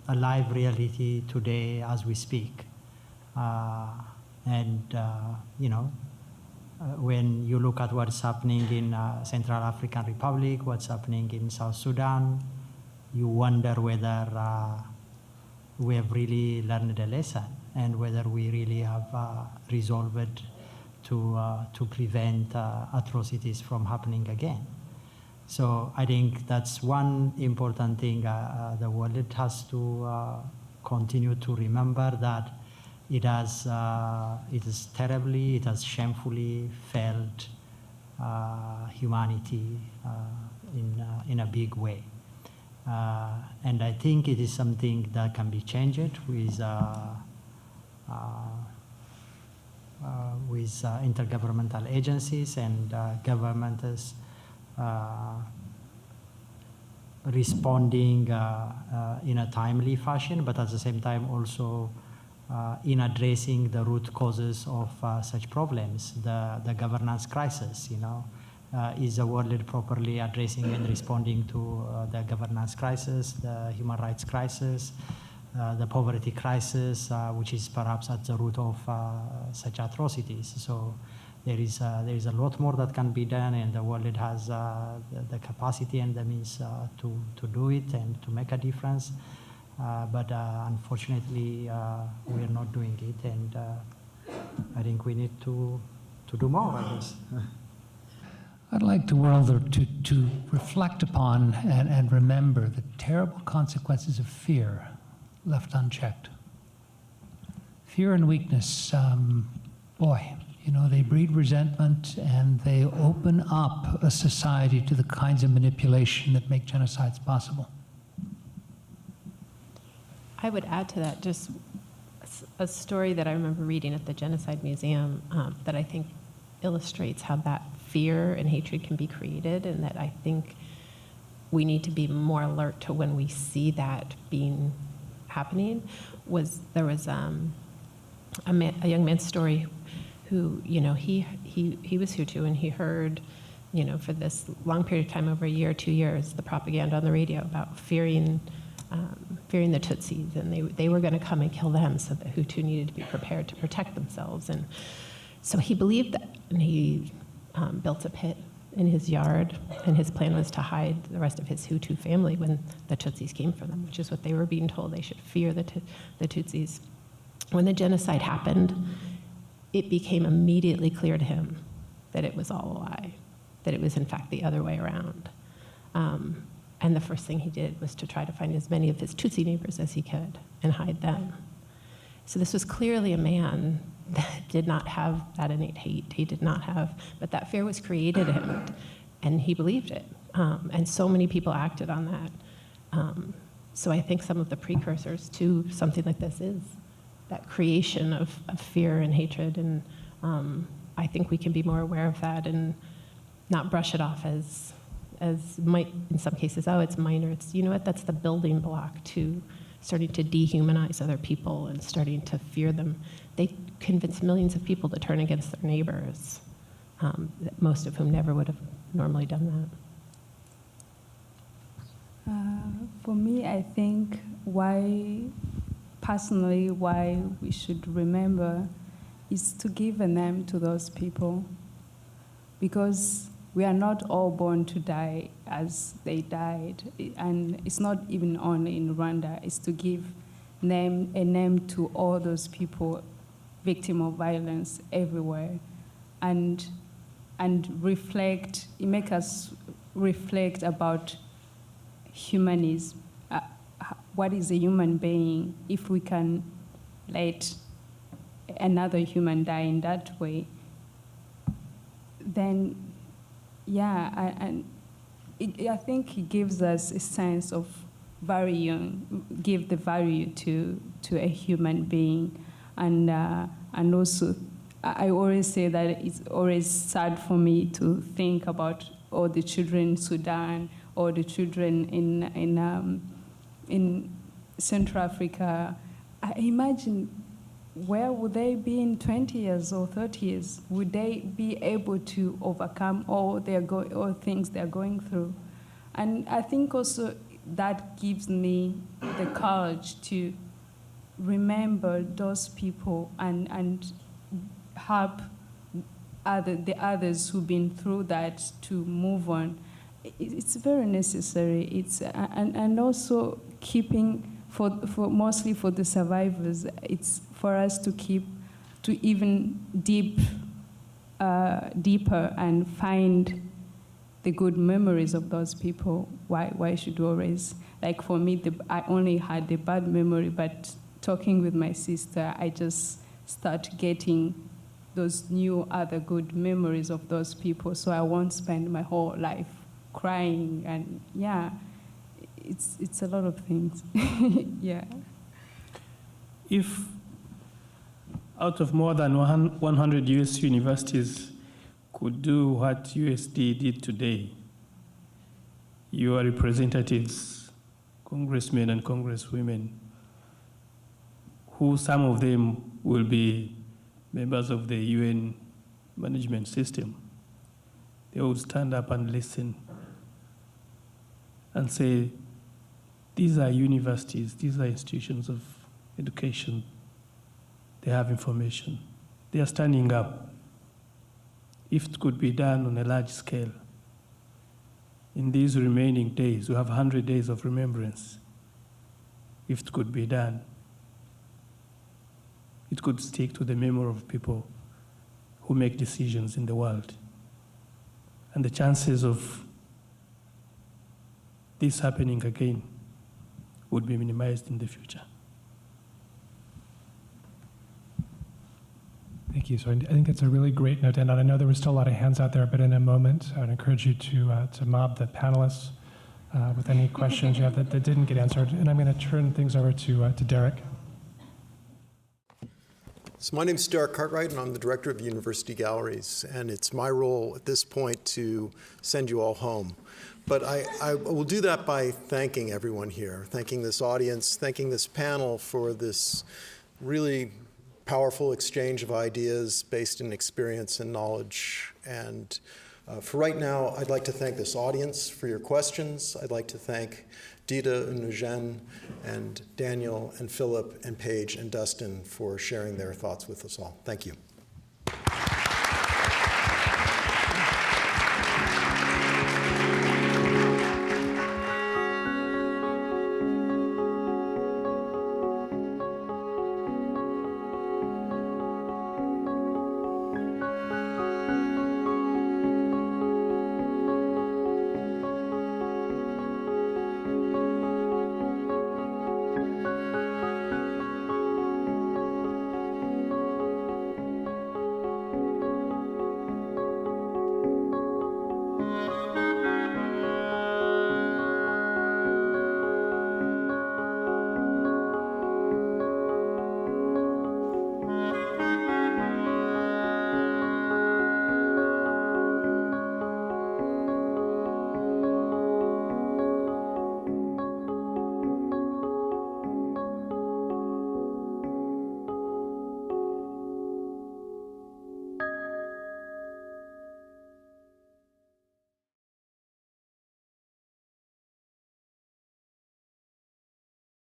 live reality today as we speak. When you look at what's happening in Central African Republic, what's happening in South Sudan, you wonder whether we have really learned a lesson and whether we really have resolved to prevent atrocities from happening again. So I think that's one important thing the world has to continue to remember, that it has terribly, it has shamefully failed humanity in a big way. And I think it is something that can be changed with intergovernmental agencies and governments responding in a timely fashion, but at the same time also in addressing the root causes of such problems, the governance crisis. Is the world properly addressing and responding to the governance crisis, the human rights crisis, the poverty crisis, which is perhaps at the root of such atrocities? So there is a lot more that can be done, and the world has the capacity and the means to do it and to make a difference. But unfortunately, we are not doing it, and I think we need to do more, I guess. I'd like the world to reflect upon and remember the terrible consequences of fear left unchecked. Fear and weakness, boy, You know, they breed resentment and they open up a society to the kinds of manipulation that make genocides possible. I would add to that just a story that I remember reading at the Genocide Museum that I think illustrates how that fear and hatred can be created, and that I think we need to be more alert to when we see that being happening. There was a young man's story who, you know, he was Hutu, and he heard, you know, for this long period of time, over a year, 2 years, the propaganda on the radio about fearing the Tutsis, and they were going to come and kill them, so the Hutu needed to be prepared to protect themselves. And so he believed that, and he built a pit in his yard, and his plan was to hide the rest of his Hutu family when the Tutsis came for them, which is what they were being told. They should fear the Tutsis. When the genocide happened, it became immediately clear to him that it was all a lie, that it was in fact the other way around. And the first thing he did was to try to find as many of his Tutsi neighbors as he could and hide them. So this was clearly a man that did not have that innate hate. He did not have, but that fear was created in him, and he believed it. And so many people acted on that. So I think some of the precursors to something like this is that creation of fear and hatred, and I think we can be more aware of that and not brush it off as might, in some cases, oh, it's minor. It's, you know what, that's the building block to starting to dehumanize other people and starting to fear them. They convince millions of people to turn against their neighbors, most of whom never would have normally done that. For me, I think personally, why we should remember is to give a name to those people, because we are not all born to die as they died. And it's not even only in Rwanda, it's to give a name to all those people, victim of violence everywhere, and reflect, it makes us reflect about humanism. What is a human being? If we can let another human die in that way, then yeah, I think it gives us a sense of give the value to a human being, and also I always say that it's always sad for me to think about all the children in Sudan or the children in Central Africa. I imagine, where would they be in 20 years or 30 years? Would they be able to overcome all things they're going through? And I think also that gives me the courage to remember those people and help the others who've been through that to move on. It's very necessary. It's and also keeping mostly for the survivors. It's for us to keep to even deeper and find the good memories of those people. Why should we always, like for me, I only had the bad memory, but talking with my sister, I just start getting those new other good memories of those people, so I won't spend my whole life crying. And yeah, it's a lot of things. Yeah. If out of more than 100 US universities could do what USD did today, your representatives, congressmen and congresswomen, who some of them will be members of the UN management system, they would stand up and listen and say, these are universities, these are institutions of education. They have information. They are standing up. If it could be done on a large scale, in these remaining days, we have 100 days of remembrance. If it could be done, it could stick to the memory of people who make decisions in the world. And the chances of this happening again would be minimized in the future. Thank you. So I think it's a really great note to end on. I know there were still a lot of hands out there, but in a moment, I would encourage you to mob the panelists with any questions you have that didn't get answered. And I'm going to turn things over to Derek. So my name is Derek Cartwright, and I'm the director of University Galleries. And it's my role at this point to send you all home. But I will do that by thanking everyone here, thanking this audience, thanking this panel for this really powerful exchange of ideas based in experience and knowledge. And for right now, I'd like to thank this audience for your questions. I'd like to thank Dida and Eugene and Daniel and Philip and Paige and Dustin for sharing their thoughts with us all. Thank you.